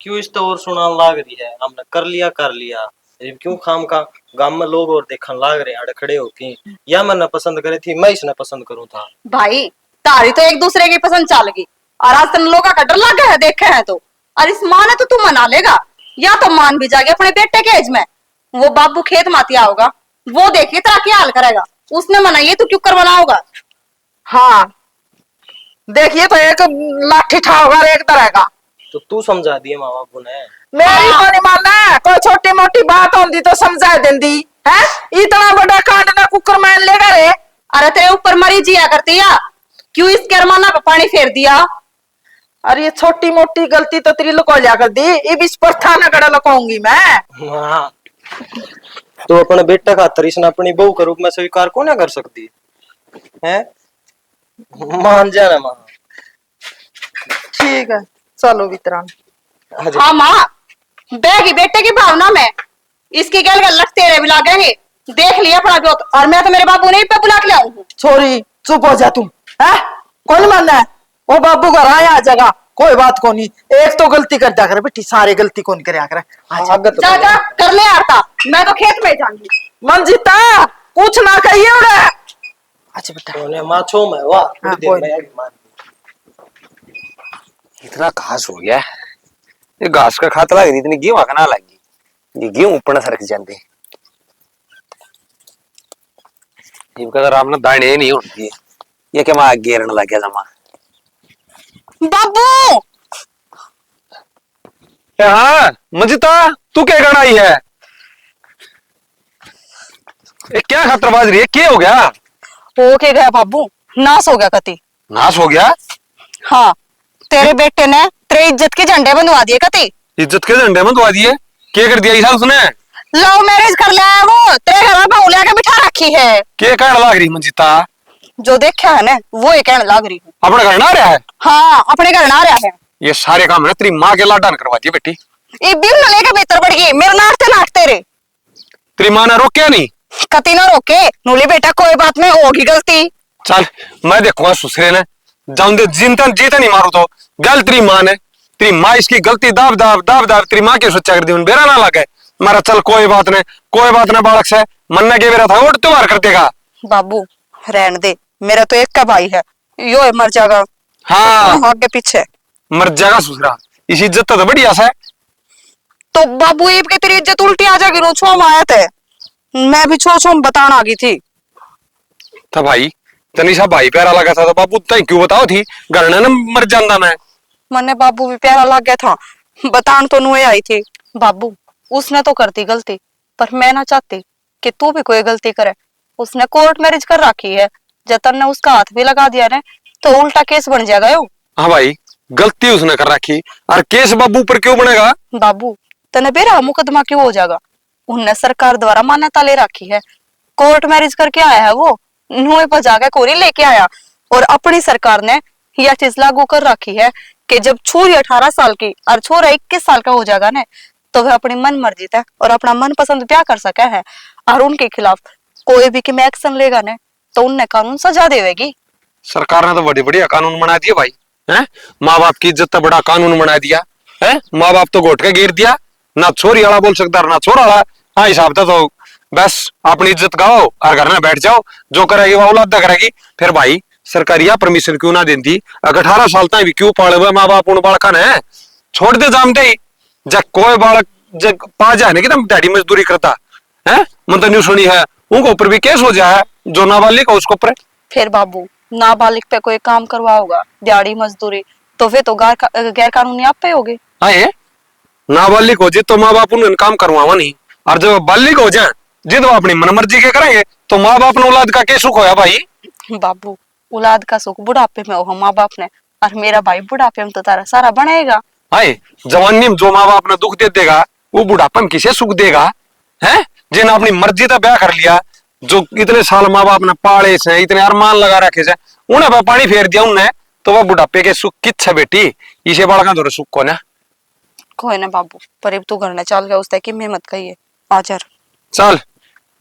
क्यों इस तो और सुनान लाग रही है, हमने कर लिया क्यों खाम का गांव में लोग और देखने लाग रहे हैं खड़े होके, या मैंने पसंद करे थी मैं इसने पसंद करूँ था। भाई तारी तो एक दूसरे की पसंद चल गई, और आज तन लोगों का डर लग गया है देखे हैं तो, और इस माँ ने तो तू मना लेगा, या तो मान भी जाएगी अपने बेटे के एज में। वो बाबू खेत मातिया होगा, वो देखिए तेरा क्या हाल करेगा, उसने मनाइए तो क्यों कर मनाओगा? हाँ देखिए तो एक लाठी ठा होगा एक तरह का। तो तू समझा दिए माँ बापू ने। मेरी को नहीं मानना, कोई छोटी मोटी बात होती तो समझा देंदी है, इतना बड़ा कांड ना कुकर मान लेगा रे। अरे तेरे ऊपर मरी जिया करती है, क्यों इसके अरमाना पे पानी फेर दिया? अरे ये छोटी मोटी गलती तो तेरी लुको लिया कर दी, इब इस पर थाना गड़ा लुकाऊंगी मैं। हाँ तो अपने बेटा का तरीसन अपनी बहू के रूप में स्वीकार कौन कर सकती है? मान जाना माँ। ठीक है चलो वितरण। हाँ माँ, बेगी बेटे की भावना में इसकी गल गल लगते रहे भी लागेंगे, देख लिया अपना जोत, और मैं तो मेरे बाबू ने पे बुला के लाऊं। छोरी चुप हो जा तुम है, कौन मानना है? वो बाबू घर आया जगह कोई बात को नहीं, एक तो गलती कर दिया कर बेटी, सारे गलती कौन करे कर। जा जा कर ले आरता, मैं तो खेत में जाऊंगी। मंजिता कुछ ना कहिए उड़े। अच्छा बेटा तूने माछो में वाह हाँ, थोड़ी देर कोई में आएगी मान। इतना घास हो गया, ये घास का खाता लग रही, इतनी गेहूं का ना लगी, ये गेहूं ऊपर सरक जाते इनका तो आपने दाने नहीं होती है, ये क्या मैं घेरने लग गया जमा। बाबू हाँ मंजिता तू क्या करना ही है, ये क्या खतरबाज रही है, क्या हो गया? हो के गया बाबू, नाश हो गया कति। नाश हो गया? हाँ तेरे बेटे ने तेरे इज्जत के झंडे बनवा दिए कति। इज्जत के झंडे में दवा दिए? क्या कर दिया ईसा उसने? लव मैरिज कर लिया है वो, तेरे घर में बहू लेके बिठा रखी है। क्या कहने लग रही मंजिता? जो देखा है ना वो ही कहने लग रही है। अपने घर ना रहा है? हाँ अपने घर ना रहा है। ये सारे काम है तेरी माँ के लाडान करवाती है बेटी। ये बिल न लेके भीतर बढ़ गई, मेरे नाटते रे। तेरी माँ ने रोके नहीं? कति ना रोके, नूली बेटा कोई बात नहीं, होगी गलती। चल मैं देखूंगा सुसरे ने, जाऊं दे जिंतन जीते नहीं मारू तो। गल तेरी माँ ने, तेरी माँ इसकी गलती दाब दाब दाब दाब तेरी माँ की सोचा कर दी, बेरा ना लगे मारा। चल कोई बात नहीं, कोई बात नहीं बालक से मन के बेरा था उठ त्योहार कर देगा। बाबू रहन दे, मेरा तो एक का भाई है, यो है मर जाएगा। हाँ आगे पीछे मर जाएगा सुसरा, इसी इज्जत तो बढ़िया सा है। तो बाबू ये तेरी इज्जत उल्टी आ जाएगी। रो छो आया थे, मैं भी छो छो बताना आ गई थी। था भाई तनिषा भाई प्यारा लगा था तो बाबू तय क्यों बताओ थी, घर ने मर जाता मैं। मन्ने बाबू भी प्यारा लग गया था, बतान तो नुए आई थी। बाबू उसने तो करती गलती, पर मैं ना चाहती कि तू भी कोई गलती करे। उसने कोर्ट मैरिज कर रखी है, जतन ने उसका हाथ भी लगा दिया ने तो उल्टा केस बन जाएगा यो। हाँ भाई गलती उसने कर रखी, और केस बाबू पर क्यों बनेगा? बाबू तने बेरा मुकदमा क्यों हो जाएगा? उनने सरकार द्वारा मान्यता ले रखी है, कोर्ट मैरिज करके आया है वो, नुए पर जाकर कोरी लेके आया। और अपनी सरकार ने यह चीज लागू कर रखी है कि जब छोरी 18 साल की और छोरा 21 साल का हो जाएगा ना, तो वह अपनी मन मर्जी है और अपना मनपसंद ब्याह कर सके है। और उनके खिलाफ कोई भी में एक्शन लेगा ना तो उन्हें कानून सजा देगी। सरकार ने तो बड़ी बढ़िया कानून बना दिया भाई, हैं? माँ बाप की इज्जत तो बड़ा कानून बना दिया है। माँ बाप तो घोट के गिर दिया, ना छोरी वाला बोल सकता ना छोरा वाला। हाँ हिसाब था तो बस अपनी इज्जत गाओ और घर में बैठ जाओ, जो करेगी वो औलाद करेगी। फिर भाई सरकार या परमिशन क्यों ना देती? अगर 18 साल तक भी क्यों पाले हुए माँ बाप उन बालका ने छोड़ दे जामते ही। जब कोई बालक जब पा जाए कि दिहाड़ी मजदूरी करता है, मतलब न्यू सुनी है उनके ऊपर भी केस हो जाए, जो नाबालिग है उसके ऊपर। फिर बाबू नाबालिग पे कोई काम करवाओगा दिहाड़ी मजदूरी, तो वे तो गैर कानूनी आप पे होगे। हाँ ये नाबालिग हो जाए तो माँ बाप उन्हें काम करवावा नहीं, और जब बालिग हो जाए जिद वो अपनी मनमर्जी के करेंगे तो माँ बाप ने औलाद का क्या सुख होया भाई? बाबू औलाद का सुख बुढ़ापे में हो माँ बाप ने, और मेरा भाई बुढ़ापे में तो तारा सारा बनेगा। हाय जवानी में जो माँ बाप ने दुख दे देगा वो बुढ़ापा में किसे सुख देगा? है जिन्हें अपनी मर्जी का ब्याह कर लिया, जो इतने साल माँ बाप ने पाले से इतने अरमान लगा रखे से, उन्हें पे पानी फेर दिया उन्हें, तो वह बुढ़ापे के सुख किच है बेटी? इसे बालका थोड़े सुख को ना कोई ना बाबू, पर अब तू घर ने चल गया उसने की मेहनत कही है आचर। चल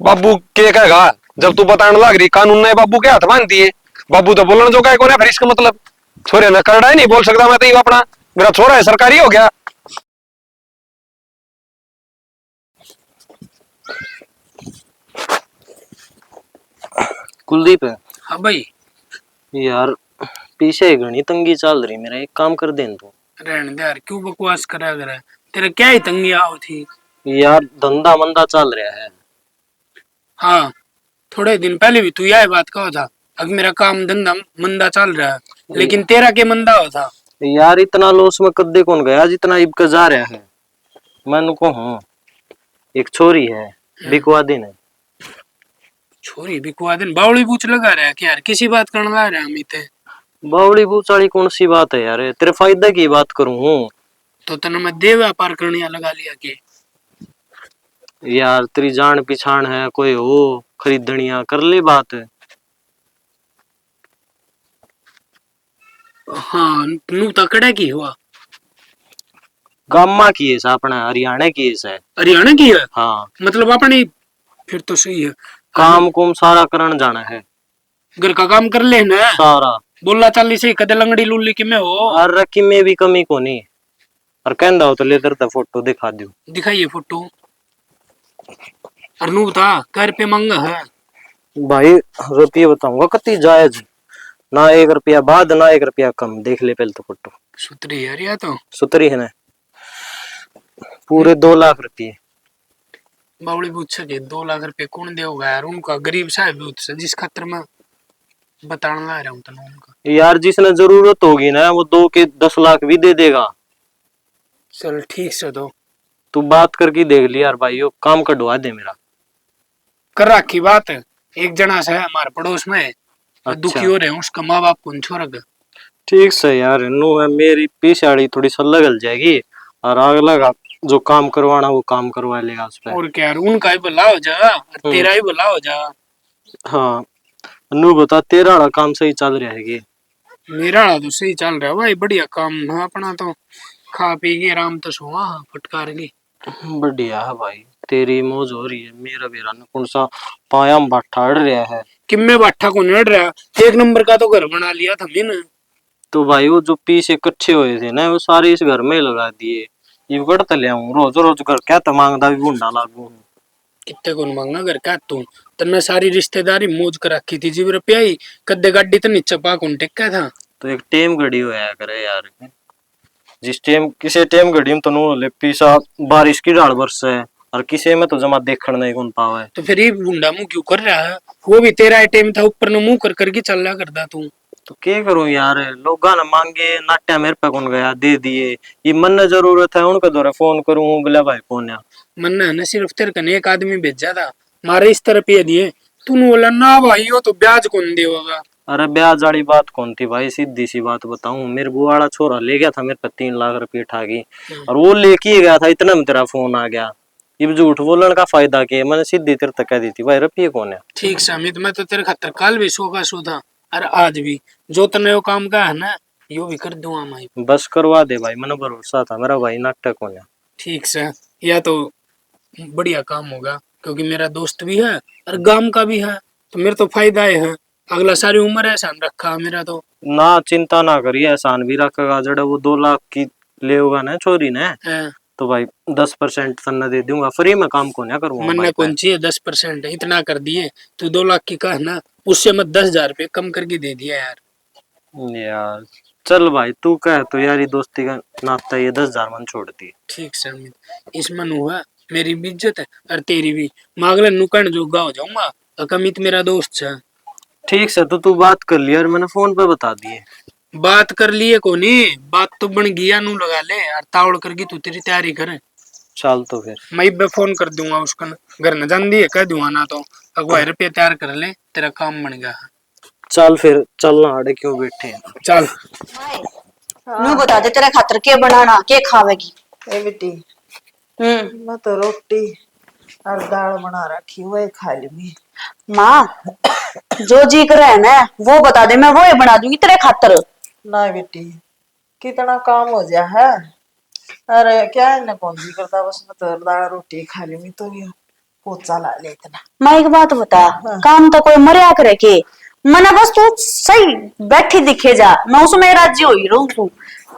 बाबू के कहेगा जब तू बताने लग रही कानून ने बाबू के हाथ बांध दिए। बाबू तो बोलने जो कहे फिर इसका मतलब छोरे ने करना ही नहीं बोल सकता, मैं तो अपना मेरा छोरा है सरकारी हो गया। कुलदीप है हाँ भाई यार, पीछे घनी तंगी चल रही, मेरा एक काम कर देन तू। रहने दे यार, क्यों बकवास करा कर तेरे क्या ही तंगी आओ थी? यार धंधा मंदा चल रहा है। हाँ थोड़े दिन पहले भी तू यह बात कहा था, अब मेरा काम धंधा मंदा चल रहा है, लेकिन तेरा क्या मंदा हो था? यार इतना लॉस में कद्दे कौन गया जितना इब जा रहा है। मैं को हूँ एक छोरी है बिकवा दिन है। छोरी बिकवा दिन बावड़ी बूच लगा रहा है क्या यार? किसी बात करने ला रहा है अमित? बावड़ी बूचाली कौन सी बात है यार, तेरे फायदा की बात करूँ। तो तना मैं दे व्यापार करने लगा लिया के? यार तेरी जान पिछाण है, कोई हो खरीदनिया कर ले बात है। हाँ नू तकड़ा की हुआ? गामा की है अपना, हरियाणा की है। हरियाणा की है? हाँ मतलब अपनी, फिर तो सही है। काम कुम सारा करन जाना है, घर का काम कर लेना है सारा बोला चाली से कदे लंगड़ी लुल्ली कि मैं हो। और रखी में भी कमी को नहीं। और कहंदा हो तो ले तेरे फोटो दिखा दू। दिखाइए फोटो। और नू बता कै रुपये मांगा है। भाई रुपये बताऊंगा कति जायज, ना 1 रुपया बाद ना 1 रुपया कम। देख ले पहले तो फोटो। सुतरी यार या तो सुतरी है ना, पूरे 2 लाख रुपये। बावड़ी पूछ सके 2 लाख रुपए कौन देगा यार, उनका गरीब साहब जिस खातर मैं बताने ला रहा हूँ तने उनका। यार जिसने जरूरत होगी ना वो 2 के 10 लाख भी दे देगा। चल ठीक से तो तू बात करके देख लिया यार भाई, यो काम कटवा दे मेरा। कर रखी बात। एक जना से है हमारे पड़ोस में, अच्छा। दुखी हो रहे हैं, उसका माँ बाप कौन छोड़ गए। ठीक से यार, नु है मेरी पिछाड़ी थोड़ी सा लगल जाएगी और अगला जो काम करवाना वो काम करवा लेगा उस पर। और क्या यार, उनका ही भला हो जा और तेरा ही भला हो जा। हाँ नु बता, तेरा वाला काम सही चल रहा है कि? मेरा तो सही चल रहा है भाई, बढ़िया काम है अपना तो। खा पी के आराम तो सोआ फटकार की। बढ़िया है भाई, तेरी मौज हो रही है। मेरा बेरा न कौन सा पाया में बाठा अड़ रहा है। किम्मे बाठा को नड़ रहा, 1 नंबर का तो घर बना लिया था मैंने। तो भाई वो जो पीछे इकट्ठे हुए थे ना वो सारे इस घर में ही लगा दिए। ये गढ़ ले आऊं रोज रोज घर क्या तो मांगदा भी बूढ़ा लागू। कितने को मांगा घर का तू, तन्ने सारी रिश्तेदारी मौज कर रखी थी। जीव रुपया ही कद्दे गाड़ी तो नीचे पा कौन टेका था। तो एक टेम घड़ी होया करे यार, जिस टेम किसी टेम घड़ी में तो नु ले पीसा बारिश की डाल बरस है और किसी में तो जमा देखण नहीं कौन पावे। तो फिर ये बुंडा मुंह क्यों कर रहा है, वो भी तेरा टाइम था, ऊपर न मुंह कर करके चल रहा करता तू। तो क्या करूं यार, लोगा ना मांगे नाट्या मेरे पे कौन गया दे दिए। ये मन ने जरूरत है उनके द्वारा फोन करूं बोला भाई कौन है। मन्ना है ना सिर्फ तेरे कने एक आदमी भेजा था, मारे इस तरह पे दिए, तूने बोला ना भाई हो तो ब्याज कौन देगा। अरे ब्याज वाली बात कौन थी भाई, सीधी सी बात बताऊं, मेरे बुआ वाला छोरा ले गया था मेरे पे 3 लाख रुपए ठागी और वो लेके ही गया था, इतना में तेरा फोन आ गया। ये झूठ बोलने का फायदा क्या, मैंने सीधी तेरे तक कह दी थी भाई रुपये कौन है। ठीक से अमित, मैं तो तेरे खातर कल भी सो का सो था और आज भी, जो तने वो काम का है ना यो भी कर दूंगा मैं। बस करवा दे भाई, मैंने भरोसा था मेरा भाई नाटक कौन है। ठीक से, या तो बढ़िया काम होगा क्योंकि मेरा दोस्त भी है और गांव का भी है, तो मेरे तो फायदा है। अगला सारी उम्र एहसान रखा मेरा तो। ना चिंता ना करिए, एहसान भी रखेगा। जड़े वो 2 लाख की ले होगा ना छोरी ने, है। तो भाई 10% तन्ने दे दूंगा, फ्री में काम को ना करूंगा मन भाई। कौन चाहिए 10%, इतना कर दिए तू। 2 लाख की कह ना, उससे मैं 10,000 रुपये कम करके दे दिया यार। यार चल भाई, तू कह तो यारी दोस्ती का नाता ये 10,000 मन छोड़ दी। ठीक से अमित, इसमें हुआ मेरी भी इज्जत है और तेरी भी। मैं अगले नुकड़ जोगा हो जाऊंगा, अमित मेरा दोस्त है। ठीक से, तो तू बात कर लिया और मैंने फोन पे बता दिए। बात कर लिए को नहीं, बात तो बन गया, नू लगा ले और तावड़ करके तू तेरी तैयारी करे। चल तो फिर मैं बे फोन कर दूंगा उसका, घर न जान दिए कह दूंगा ना तो अगवा रुपये तैयार कर ले, तेरा काम बन गया। चल फिर चलना, आड़े क्यों बैठे हैं। चल नू बता दे तेरे खातर के बनाना के खावेगी। ए बेटी, मैं तो रोटी और दाल बना रखी हुई खा लूंगी। माँ जो जी करे है ना वो बता दे, मैं वो ही बना दूंगी तेरे खातर। ना बेटी, कितना काम हो गया है। अरे क्या है ना, कौन जी करता, बस मैं तो दाल रोटी खा लूंगी तो ये पोचा ला ले इतना। मैं एक बात बता, काम तो कोई मरिया करे के, मना बस तू सही बैठी दिखे जा, मैं उसमें राजी हो ही रहूं तू।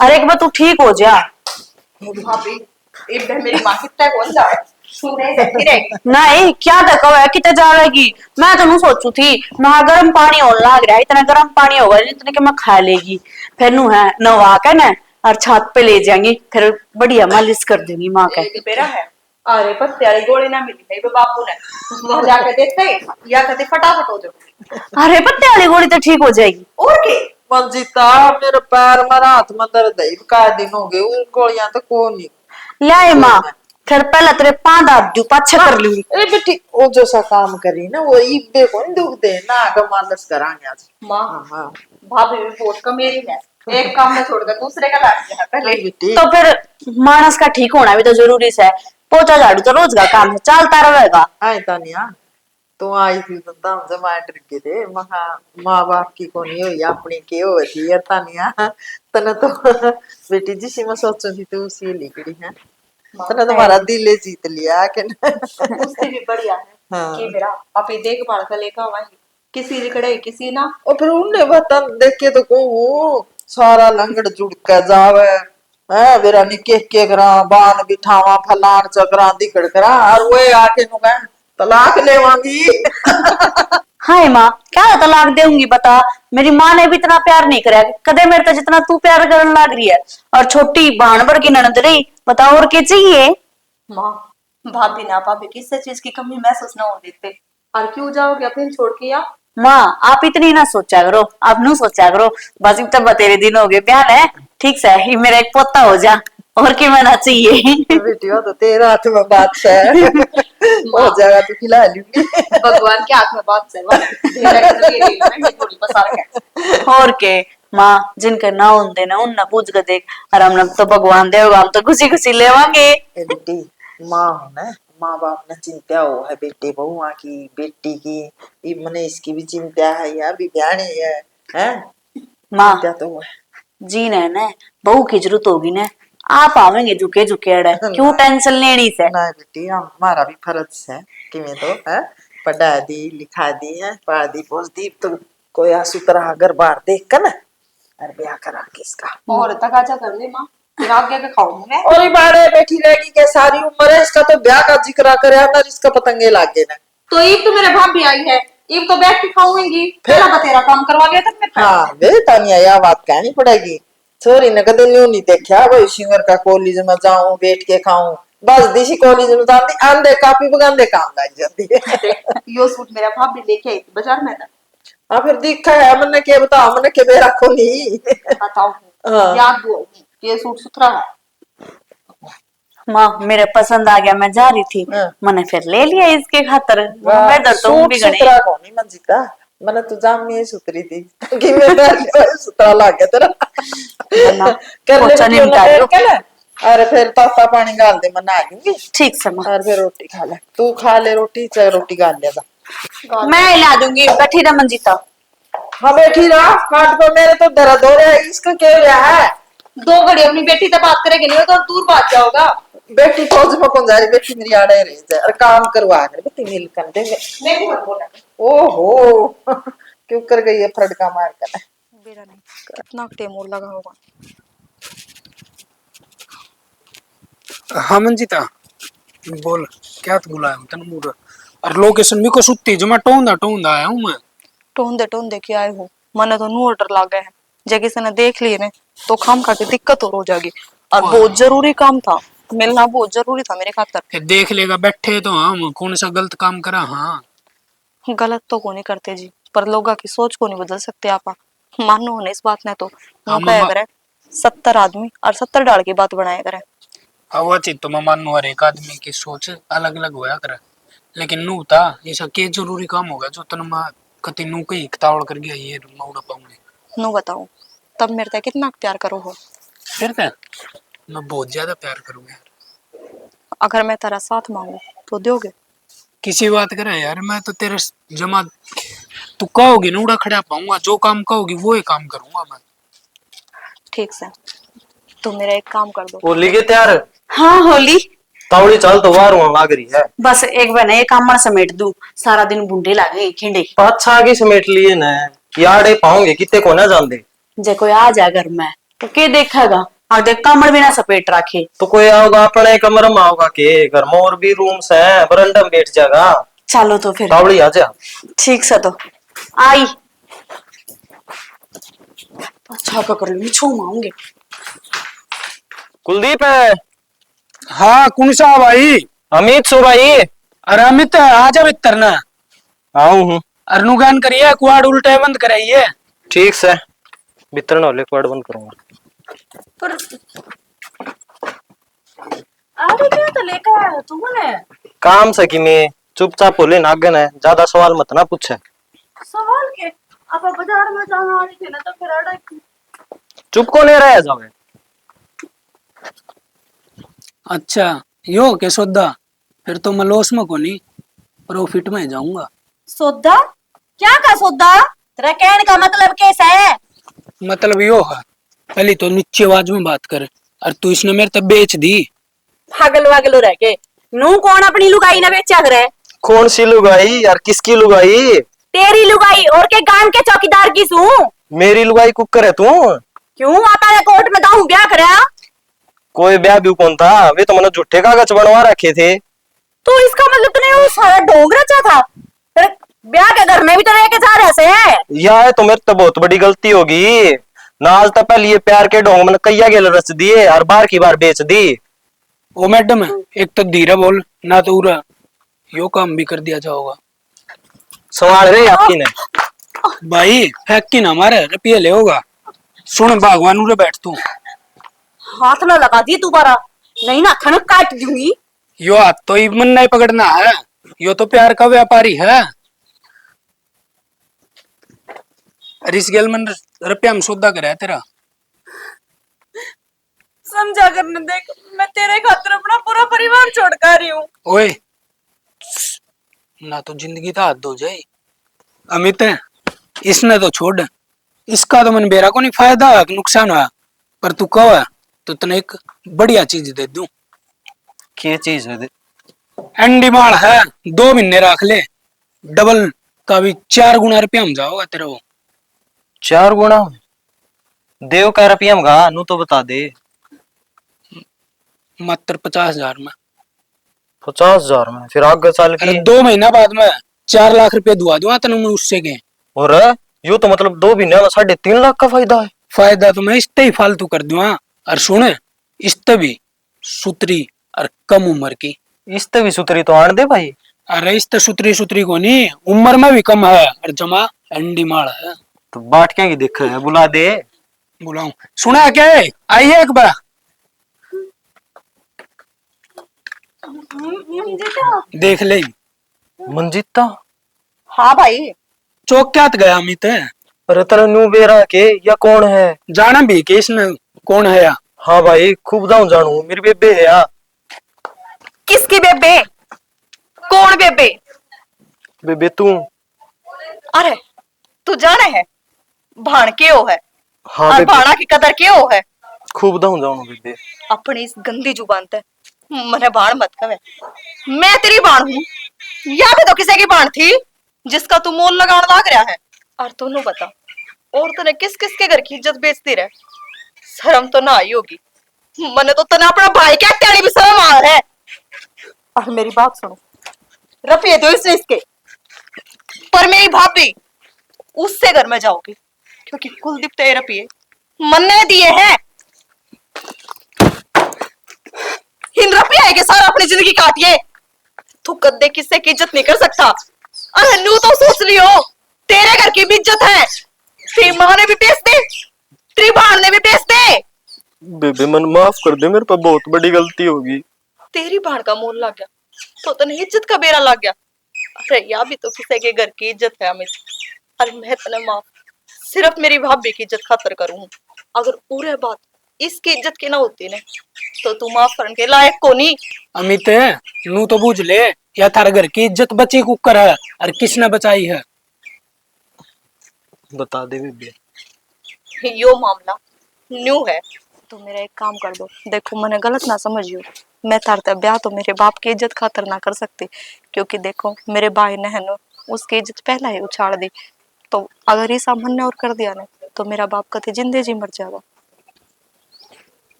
अरे एक बार तू ठीक हो जा। भाभी एक बार मेरी माँ कितना कौन जा नहीं क्या देखो है कितने जाएगी। मैं तो नहीं सोचू थी मैं गर्म पानी होने लग रहा है, इतना गर्म पानी होगा इतने के मैं खा लेगी। फिर नू है नवा के ना और छत पे ले जाएंगी, फिर बढ़िया मालिश कर देंगी माँ के। पेरा है। अरे पर त्यारी गोली ना मिली है बापू ने, वहां जाकर देखते या कहते फटाफट हो जाओ। अरे पत्ते वाली गोली तो ठीक हो जाएगी। और के मंजिता, मेरे पैर में रात में दर्द है, का दिन हो गए, उन गोलियां तो कौन नहीं ले माँ, फिर पहले तेरे पांव दाब दू पाछे कर लूंगी। ए बेटी, वो जो सा काम करी ना वो इब्बे कौन दुख दे ना, आगे मालिश करांगे आज। माँ हाँ भाभी भी बहुत कमेरी है, एक काम में छोड़कर दूसरे का लाग गया पहले। बेटी, तो फिर मानस का ठीक होना भी तो जरूरी है। पोचा झाड़ू तो रोज का काम है, चलता रहेगा। आए तानिया, तू आई थी तो दाम जमा डर के थे, महा माँ बाप की कोनी हुई अपनी के हो थी यार तानिया। तने तो बेटी जिसी में सोचो थी तो उसी लिखड़ी है, तने तुम्हारा दिल जीत लिया के उससे भी बढ़िया है हाँ। कि मेरा आप ये देखभाल कर लेकर आवाएंगे किसी लिखड़े किसी ना। और फिर उनने बता देख के तो को सारा लंगड़ जुड़ के जावे है बेरा निके के करा बान बिठावा फलान चकरा दिखड़ करा और वो आके नु कह तलाक लेवांगी। हाय माँ, क्या तलाक दूंगी बता। मेरी माँ ने भी इतना प्यार नहीं कराया कदे मेरे तो जितना तू प्यार करने लग रही है। और छोटी बहन भर की ननद रही, बताओ और क्या चाहिए। माँ, भाभी ना भाभी किसी चीज की कमी महसूस ना हो देते। और क्यों जाओगे अपने छोड़ के या? माँ आप इतनी ना सोचा करो, आप नू सोचा करो। बस इतना बतेरे दिन हो गए प्यार है, ठीक से ही मेरा एक पोता हो जा, और क्या मैंने चाहिए। बेटिया तो तेरा हाथ में बात है। हो जाएगा तो खिला लूंगी। भगवान के हाथ में बात से थोड़ी पसार है। और के माँ, जिनके ना होंगे ना उन पूछ के देख। और हम लोग तो भगवान देगा, हम तो खुशी खुशी लेवांगे। ए बेटी माँ हो ना, माँ बाप ने चिंता हो है बेटे बहुआ की बेटी की, ये मने इसकी भी चिंता है या भी ब्याणी है माँ चिंता तो है। जी ने ना बहू की जरूरत होगी ना, आप आवेंगे झुके झुके अड़े, क्यों टेंशन लेनी से। ना बेटी हमारा भी फर्ज है कि मैं तो है पढ़ा दी लिखा दी है पढ़ा दी पोस दी तो कोई आसुतरा अगर बाहर देख कर ना अरे ब्याह करा किसका और तक आजा कर ले माँ, फिर आगे का खाऊंगी मैं। और ये बाड़े बैठी रहेगी क्या सारी उम्र है इसका तो ब्याह का जिक्र करे ना इसका पतंगे लागे ना। तो ईब तो मेरे भाभी आई है, ईब तो बैठ के खाऊंगी, पहला तो तेरा काम करवा लिया तक मैं। हाँ वे तानिया यह बात कहनी पड़ेगी। छोरी ने कदे न्यू नहीं देखा भाई सिंगर का कॉलेज में जाऊं बैठ के खाऊं बस देसी कॉलेज में जाती आंधे कापी बगांदे काम लग जाती है। यो सूट मेरा भाभी लेके आई थी बाजार में था। हाँ फिर दिखा है मैंने क्या बताओ मैंने के मेरा को नहीं बताओ हाँ। याद दो ये सूट सुथरा है। माँ मेरे पसंद आ गया, मैं जा रही थी, हाँ। मैंने फिर ले लिया इसके खातर। मैं डर तो हूँ भी गणे। सुतरा को नहीं मंजिता मैंने तो जाम में सुतरी थी कि मैं सुतरा ला गया तेरा कर ले पोछा बेटी निमटा उन्हें लो। बैठ के ना अरे फिर ताता पानी गाल दे मैं नहा लूंगी ठीक से माँ, और फिर रोटी खा ले तू खा ले रोटी चाहे रोटी गाल ले जा। मैं ला दूंगी, बैठी रह मंजीता। हाँ बैठी रहा हाथ पर मेरे तो दर्द हो रहा है इसको क्या हो रहा है। 2 घड़ी अपनी बेटी से बात करेगी नहीं तो दूर बात जाओगा। बेटी फौज में कौन जा रही बेटी मेरी आड़े रही जाए और काम करवा कर बेटी मिल कर दे मैं भी मत बोला। ओहो क्यों कर गई है फड़का मार कर। मेरा नहीं कितना टेमोर लगा होगा। हाँ मंजिता बोल, क्या तो बुलाया तन मूड और लोकेशन भी को सुत्ती जो मैं टोंदा आया हूँ मैं। टोंदे के आए हो, मने तो नू ऑर्डर लागे है, जे किसी ने देख लिए ने तो खाम खा के दिक्कत और हो जाएगी। और बहुत जरूरी काम था, मिलना बहुत जरूरी था मेरे खातर। फिर देख लेगा बैठे तो हम कौन सा गलत काम करा। हाँ गलत तो को नहीं करते जी, पर लोगों की सोच को नहीं बदल सकते आप। मानो होने इस बात ने तो हाँ, कहे करे 70 आदमी और 70 डाल की बात बनाया करे। हवा चीज तो मैं मानू हर एक आदमी की सोच अलग अलग होया करे, लेकिन नू था ऐसा के जरूरी काम होगा जो तन मैं कति नू कहीं तावड़ कर गया ये मौड़ा पाऊंगी। नू बताओ तब मेरे से कितना प्यार करो हो। फिर क्या मैं बहुत ज्यादा प्यार करूंगा। अगर मैं तेरा साथ मांगू तो दोगे? किसी बात करे यार, मैं तो तेरे जमा तू कहोगी नूड़ा खड़ा पाऊंगा, जो काम कहोगी वो ही काम करूंगा मैं। ठीक से तो मेरा एक काम कर दो। होली के तैयार हाँ होली तावड़ी चाल तो वार होने लग रही है। बस एक बने एक काम समेट दू, सारा दिन बूढ़े लागे खिंडे। अच्छा आगे समेट लिए न यार पाओगे कितने को ना जान दे। जे कोई आ जा घर में तो के देखेगा, और देख कमर भी ना सपेट रखे। तो कोई आओगा अपने कमरे में आओगा के घर में और भी रूम्स है बरंडा में बैठ जाएगा। चलो तो फिर तावड़ी आ जा। ठीक से तो आई अच्छा पकड़ लो छो माऊंगे। कुलदीप है। हाँ कौन सा भाई? अमित सो भाई। अरे अमित आजा भीतर ना। आऊ हूँ। अर्नुगान करिए कुआड़ उल्टे बंद कराइए। ठीक से भीतर ना क्वाड बंद करूंगा। पर आगे क्या तो लेकर आया तुमने? काम से कि मैं चुपचाप बोले नागन है ज्यादा सवाल मत ना पूछे। सवाल के आप बाजार में जाना आ रही थी ना तो फिर अड़ा चुप को नहीं रहा जावे। अच्छा यो के सौदा, फिर तो मैं लॉस में को नहीं प्रॉफिट में जाऊंगा। सौदा? क्या का सौदा? तेरा कहने का मतलब कैसा है? मतलब यो है, पहले तो नीचे आवाज में बात कर और तू इसने मेरे तब बेच दी। पागल वागल रह के नू कौन अपनी लुगाई ना बेचा करे? कौन सी लुगाई यार किसकी लुगाई? तेरी लुगाई और के गांव के चौकीदार की सू। मेरी लुगाई कुकर है तू। क्यों आता है कोर्ट में दाऊ ब्याह करया? कोई ब्याह भी कौन था, वे तो मैंने झूठे कागज बनवा रखे थे। तो इसका मतलब तूने वो सारा ढोंग रचा था? फिर ब्याह के घर में भी तो रह के जा रहे से है। यह तो मेरे तो बहुत बड़ी गलती होगी ना। आज तक पहले ये प्यार के ढोंग मैंने कैया गेल रच दिए और बार की बार बेच दी। ओ मैडम, एक तो धीरे बोल ना, तो उरा यो काम भी कर दिया जाओगा। संभाल रहे आपकी ने। भाई फेंक की ना मारे, रुपये ले होगा। सुन भगवान उरे बैठ तू। हाथ ना लगा दी दोबारा, नहीं ना खनक काट दूंगी। यो हाथ तो ही मन नहीं पकड़ना है, यो तो प्यार का व्यापारी है। रिस गेल मन रुपया में सौदा करे तेरा। समझा करने देख, मैं तेरे खातिर अपना पूरा परिवार छोड़ कर आ रही हूँ। ओए ना तो जिंदगी तो हाथ धो जाए। अमित, इसने तो छोड़, इसका तो मन बेरा को नहीं फायदा है कि नुकसान हुआ। पर तू कह तो तने एक बढ़िया चीज दे दूं। क्या चीज है? एंडी माल है, 2 महीने रख ले, डबल का भी 4 गुना रुपया हम जाओगा तेरा वो। 4 गुना देव का रुपया में गा नू तो बता दे। मात्र 50,000 में। 50,000 में फिर आगे चल अरे की 2 महीना बाद में 4 लाख रुपया दुआ दूंगा तेन मैं उससे के। और यो तो मतलब 2 महीने में 3.5 लाख का फायदा है। फायदा तो मैं इसते ही फालतू कर दूंगा। और सुन, इसते भी सुतरी और कम उम्र की। इसते भी सुतरी तो आन दे भाई। अरे इसते सुतरी सुतरी को नहीं, उम्र में भी कम है और जमा एंडी माल है। तो बाट क्या की देख है, बुला दे। बुलाऊं? सुना क्या है? आइए एक बार देख ले। मंजिता। हाँ भाई, चौक क्या गया अमित है? अरे तेरा न्यू बेरा के या कौन है? जाना भी कि इसमें कौन है या? हाँ भाई खूब दाऊ जानू, मेरी बेबे है या। किसकी बेबे? कौन बेबे? बेबे तू। अरे तू जाने है भाण क्यों है? हाँ और बेबे भाणा की कदर क्यों है? खूब दाऊ जानू बेबे। अपनी इस गंदी जुबान ते मने बाण मत कहे। मैं तेरी बाण हूँ या भी तो किसी की बाण थी जिसका तू मोल लगान लाग रहा है। और तूने बता, और तने किस किस के घर की इज्जत बेचती रहे? शर्म तो ना आई होगी। मने तो तने अपना भाई क्या त्यानी भी शर्म आ रहा है। और मेरी बात सुनो, रुपये दो इसने इसके, पर मेरी भाभी उससे घर में जाओगी क्योंकि कुलदीप तो ये रुपये मन्ने दिए हैं। इन रुपये के सारा अपनी जिंदगी काटिए। तू कद्दे किससे की इज्जत नहीं कर सकता। अरे नू तो सोच लियो, तेरे घर की भी इज्जत है। तेरी माँ ने भी बेच दे, तेरी बहन ने भी बेच दे। बेबे मन माफ कर दे, मेरे पे बहुत बड़ी गलती होगी। तेरी बहन का मोल लग गया तो तने इज्जत का बेरा लग गया। अरे या भी तो किसी के घर की इज्जत है अमित। अरे मैं तने माफ सिर्फ मेरी भाभी की इज्जत खातर करूँ। अगर पूरे बात इसकी इज्जत की ना होती ने तो तू माफ करने के लायक को नहीं। अमित, नू तो बूझ ले, या थारे घर की इज्जत बची कुकर है और किसने बचाई है? बता दे बेबे। यो मामला न्यू है। तो मेरा एक काम कर दो, देखो मैंने गलत ना समझियो, मैं तारते ब्याह तो मेरे बाप की इज्जत खातर ना कर सकती, क्योंकि देखो मेरे भाई ने है ना उसकी इज्जत पहला ही उछाड़ दी। तो अगर ये सामान ने और कर दिया ना तो मेरा बाप कभी जिंदे जी मर जाएगा।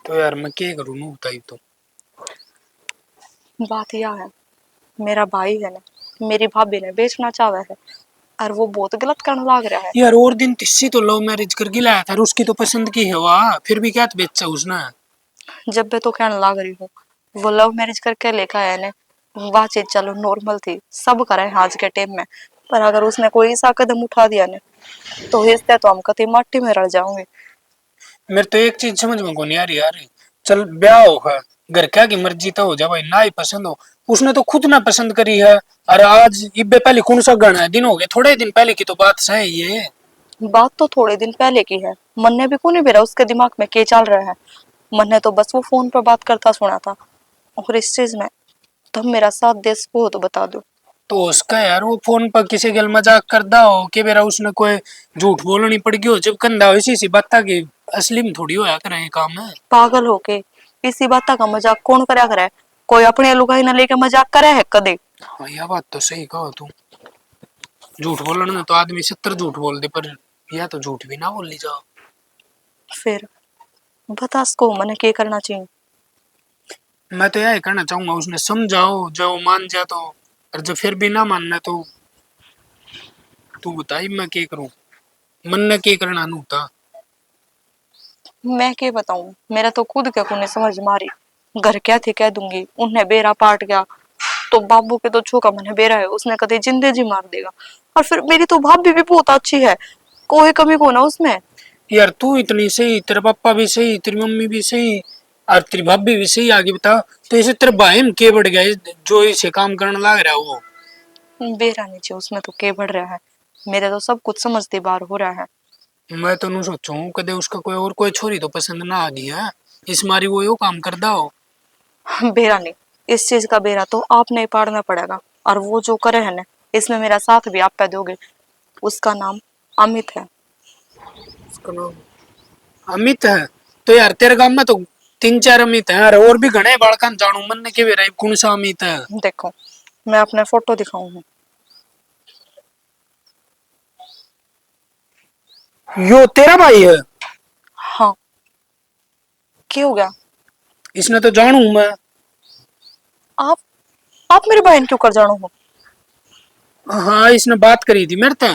तो यार मैं क्या करूँ, नू बताई तो। बात यह है, मेरा भाई है ना मेरी भाभी ने बेचना चाहा है और वो बहुत गलत करने लग रहा है। यार और दिन तिस्सी तो लव मैरिज करके लाया था, उसकी तो पसंद की है वाह, फिर भी क्या बेचा उसने? जब मैं तो कहने लग रही हूँ, वो लव मैरिज करके लेकर आया ने, वह चीज चलो नॉर्मल थी, सब करे आज के टाइम में। पर अगर उसने कोई ऐसा कदम उठा दिया ने तो इससे तो हम कभी मट्टी में रल जाओगे। मेरे तो एक चीज समझ में को नहीं आ रही यार। चल ब्याह हो है, घर क्या की मर्जी तो हो जा भाई, ना ही पसंद हो, उसने तो खुद ना पसंद करी है। अरे आज इब्बे पहले कौन सा गण है, दिन हो गए, थोड़े दिन पहले की तो बात है ये। बात तो थोड़े दिन पहले की है, मन ने भी को नहीं बेरा उसके दिमाग में क्या चल रहा है। मन ने तो बस वो फोन पर बात करता सुना था, और इस चीज में तुम मेरा साथ दे सको तो बता दो। तो उसका यार वो फोन पर किसी गल मजाक करदा हो कि मेरा उसने कोई झूठ बोलनी पड़ गई हो, जब कंधा हो इसी सी बात की असली में थोड़ी होया करे काम है। पागल होके इसी बात का मजाक कौन करा करे? कोई अपने लुगाई ना लेके मजाक करे है कदे? हाँ यह बात तो सही कहो तू। झूठ बोलने में तो आदमी 70 झूठ बोल दे, पर या तो झूठ भी ना बोल ली जाओ। फिर बता उसको मैंने क्या करना चाहिए। मैं तो यही करना चाहूंगा, उसने समझाओ, जो मान जा तो, और जो फिर भी ना मानना तो तू बताई मैं क्या करूं, मन ने क्या करना नू था। मैं क्या बताऊं, मेरा तो खुद क्या को नहीं समझ मारी। घर क्या थे कह दूंगी, उन्हें बेरा पाट गया तो बाबू के तो छोका मैंने बेरा है, उसने कदे जिंदे जी मार देगा। और फिर मेरी तो भाभी भी बहुत अच्छी है, कोई कमी को ना उसमें। यार तू इतनी सही, तेरे पापा भी सही, तेरी मम्मी भी सही, और तेरी भाभी भी सही, आगे बता। तो इसे तेरे भाई में के बढ़ गया जो इसे काम करने लग रहा है वो। बेरा नीचे उसमें तो के बढ़ रहा है, मेरे तो सब कुछ समझते बार हो रहा है। मैं तो नू सोचूं कदे उसका कोई और कोई छोरी तो पसंद ना आ गई है, इस मारी वो यो काम करदा हो। बेरा नहीं, इस चीज का बेरा तो आपने ही पाड़ना पड़ेगा। और वो जो करे है ना, इसमें मेरा साथ भी आप पे दोगे। उसका नाम अमित है। उसका नाम अमित है? तो यार तेरे गांव में तो 3-4 अमित हैं, और भी घने बालकान जानू मन ने के बेरा कौन सा अमित है। देखो मैं अपने फोटो दिखाऊंगी। यो तेरा भाई है? हाँ, क्या हो गया? इसने तो जानू मैं। आप आप मेरे बहन क्यों कर जानो हो? हाँ इसने बात करी थी मेरे से।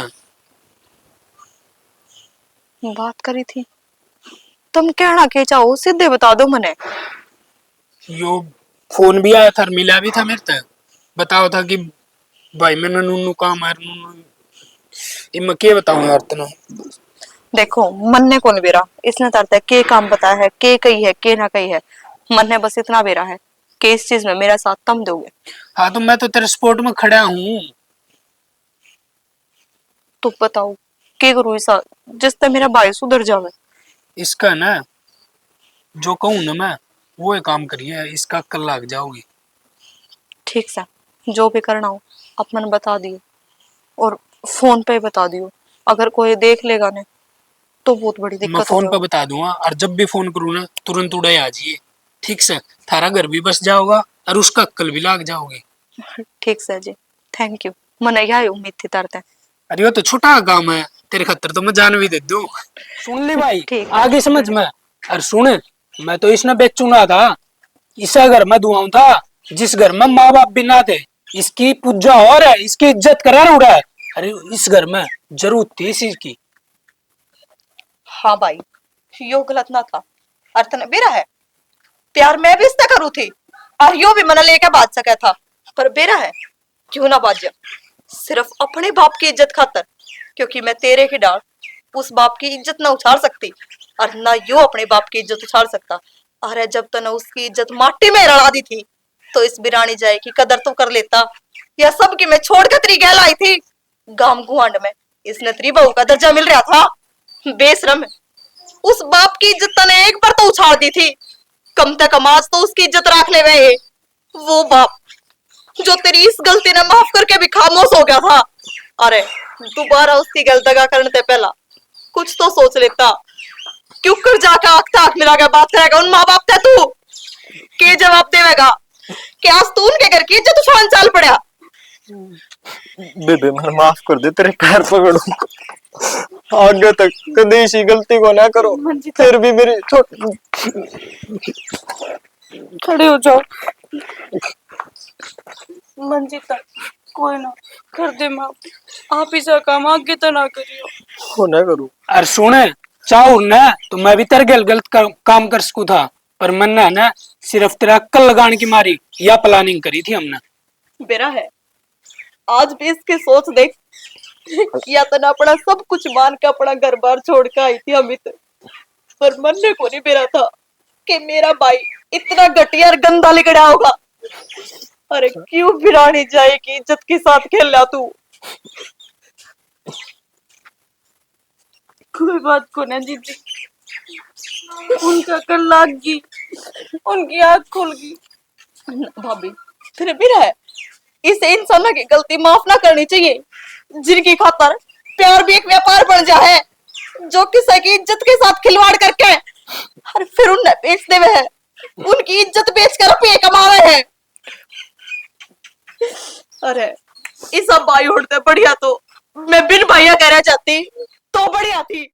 बात करी थी? तुम कहना के चाहो सीधे बता दो मने। यो फोन भी आया था और मिला भी था मेरे से, बताओ था कि भाई मैंने नूनू काम है नूनू। मैं क्या बताऊं यार तना। देखो मन ने कौन बेरा, इसने तरता के काम बताया है, के कही है के ना कही है। मन ने बस इतना बेरा है कि इस चीज में मेरा साथ तुम दोगे। हाँ तो मैं तो तेरे सपोर्ट में खड़ा हूँ। तो बताओ के करूँ ऐसा जिससे मेरा भाई सुधर जावे। इसका ना जो कहूँ ना मैं वो ही काम करिए, इसका कल लग जाओगी। ठीक से जो भी करना हो अपन बता दियो, और फोन पे बता दियो। अगर कोई देख लेगा ने तो बहुत बड़ी मैं दिक्कत हो फोन पे जाएगी। बता दूंगा, और जब भी फोन करूँ ना तुरंत उड़े आ जाइए। ठीक से थारा घर भी बस जाओगा और उसका अक्कल भी लाग जाओगी। ठीक से जी, थैंक यू। मन यही उम्मीद थी तरते। अरे वो तो छोटा काम है, तेरे खतर तो मैं जान भी दे दूं। सुन ले भाई, ठीक। आगे समझ में। और सुन, मैं तो इसने बेचू ना था, इस घर में दुआऊं था जिस घर में माँ बाप भी ना थे। इसकी पूजा और है, इसकी इज्जत करा उड़ा है। अरे इस घर में जरूरत थी इसी की। हाँ भाई, यो गलत ना था। अर्थ ने बेरा है, प्यार मैं भी इससे करू थी, और यो भी मना लेके बाज सका था। पर बेरा है क्यों ना बाज, सिर्फ अपने बाप की इज्जत खातर। क्योंकि मैं तेरे की डाल उस बाप की इज्जत ना उछाल सकती, और ना यो अपने बाप की इज्जत उछाल सकता। अरे जब तने उसकी इज्जत माटी में रला दी थी, तो इस बिरानी जाए की कदर तो कर लेता। या सब की मैं छोड़ कर तेरी गहलाई थी। गांव गुआंड में इसने तेरी बहू का दर्जा मिल रहा था। बेशरम, उस बाप की इज्जत तने एक बार तो उछाल दी थी, कम से कम आज तो उसकी इज्जत रख ले वे। वो बाप जो तेरी इस गलती ने माफ करके भी खामोश हो गया था। अरे दोबारा उसकी गलत दगा करने से पहला कुछ तो सोच लेता। क्यों कर जाकर आंख से आंख मिला के बात करेगा उन माँ बाप से तू? के जवाब देवेगा कि आज तू उनके घर की इज्जत उछाल चाल पड़ा? बेबे मैं माफ कर दे, तेरे पैर पकड़ू। आगे तक कभी इसी गलती को ना करो, फिर भी मेरी खड़े हो जाओ। मंजिता कोई ना, कर दे माफ। आप ही सा काम आगे तो ना करियो। हो ना करूँ। और सुने, चाहूं ना तो मैं भी तेरे गलत काम कर सकू था, पर मन ने ना सिर्फ तेरा अक्कल लगाने की मारी या प्लानिंग करी थी हमने। बेरा है आज भी इसकी सोच देख, या तो ना अपना सब कुछ मान के अपना घर बार छोड़ के आई थी अमित। पर मन ने को नहीं बेरा था कि मेरा भाई इतना घटिया और गंदा लिगड़ा होगा। अरे क्यों बिरानी जाएगी इज्जत के साथ खेल रहा तू? कोई बात को ना दीदी, उनका कल लाग गई, उनकी आँख खुल गई। भाभी फिर भी रहे, इसे इंसानों की गलती माफ ना करनी चाहिए, जिनकी खातर प्यार भी एक व्यापार बन जाए, जो किसी की इज्जत के साथ खिलवाड़ करके और फिर उन्हें बेच देवे है, उनकी इज्जत बेचकर रुपये कमा रहे हैं। अरे इस सब भाई उड़ते बढ़िया तो रह जाती तो बढ़िया थी।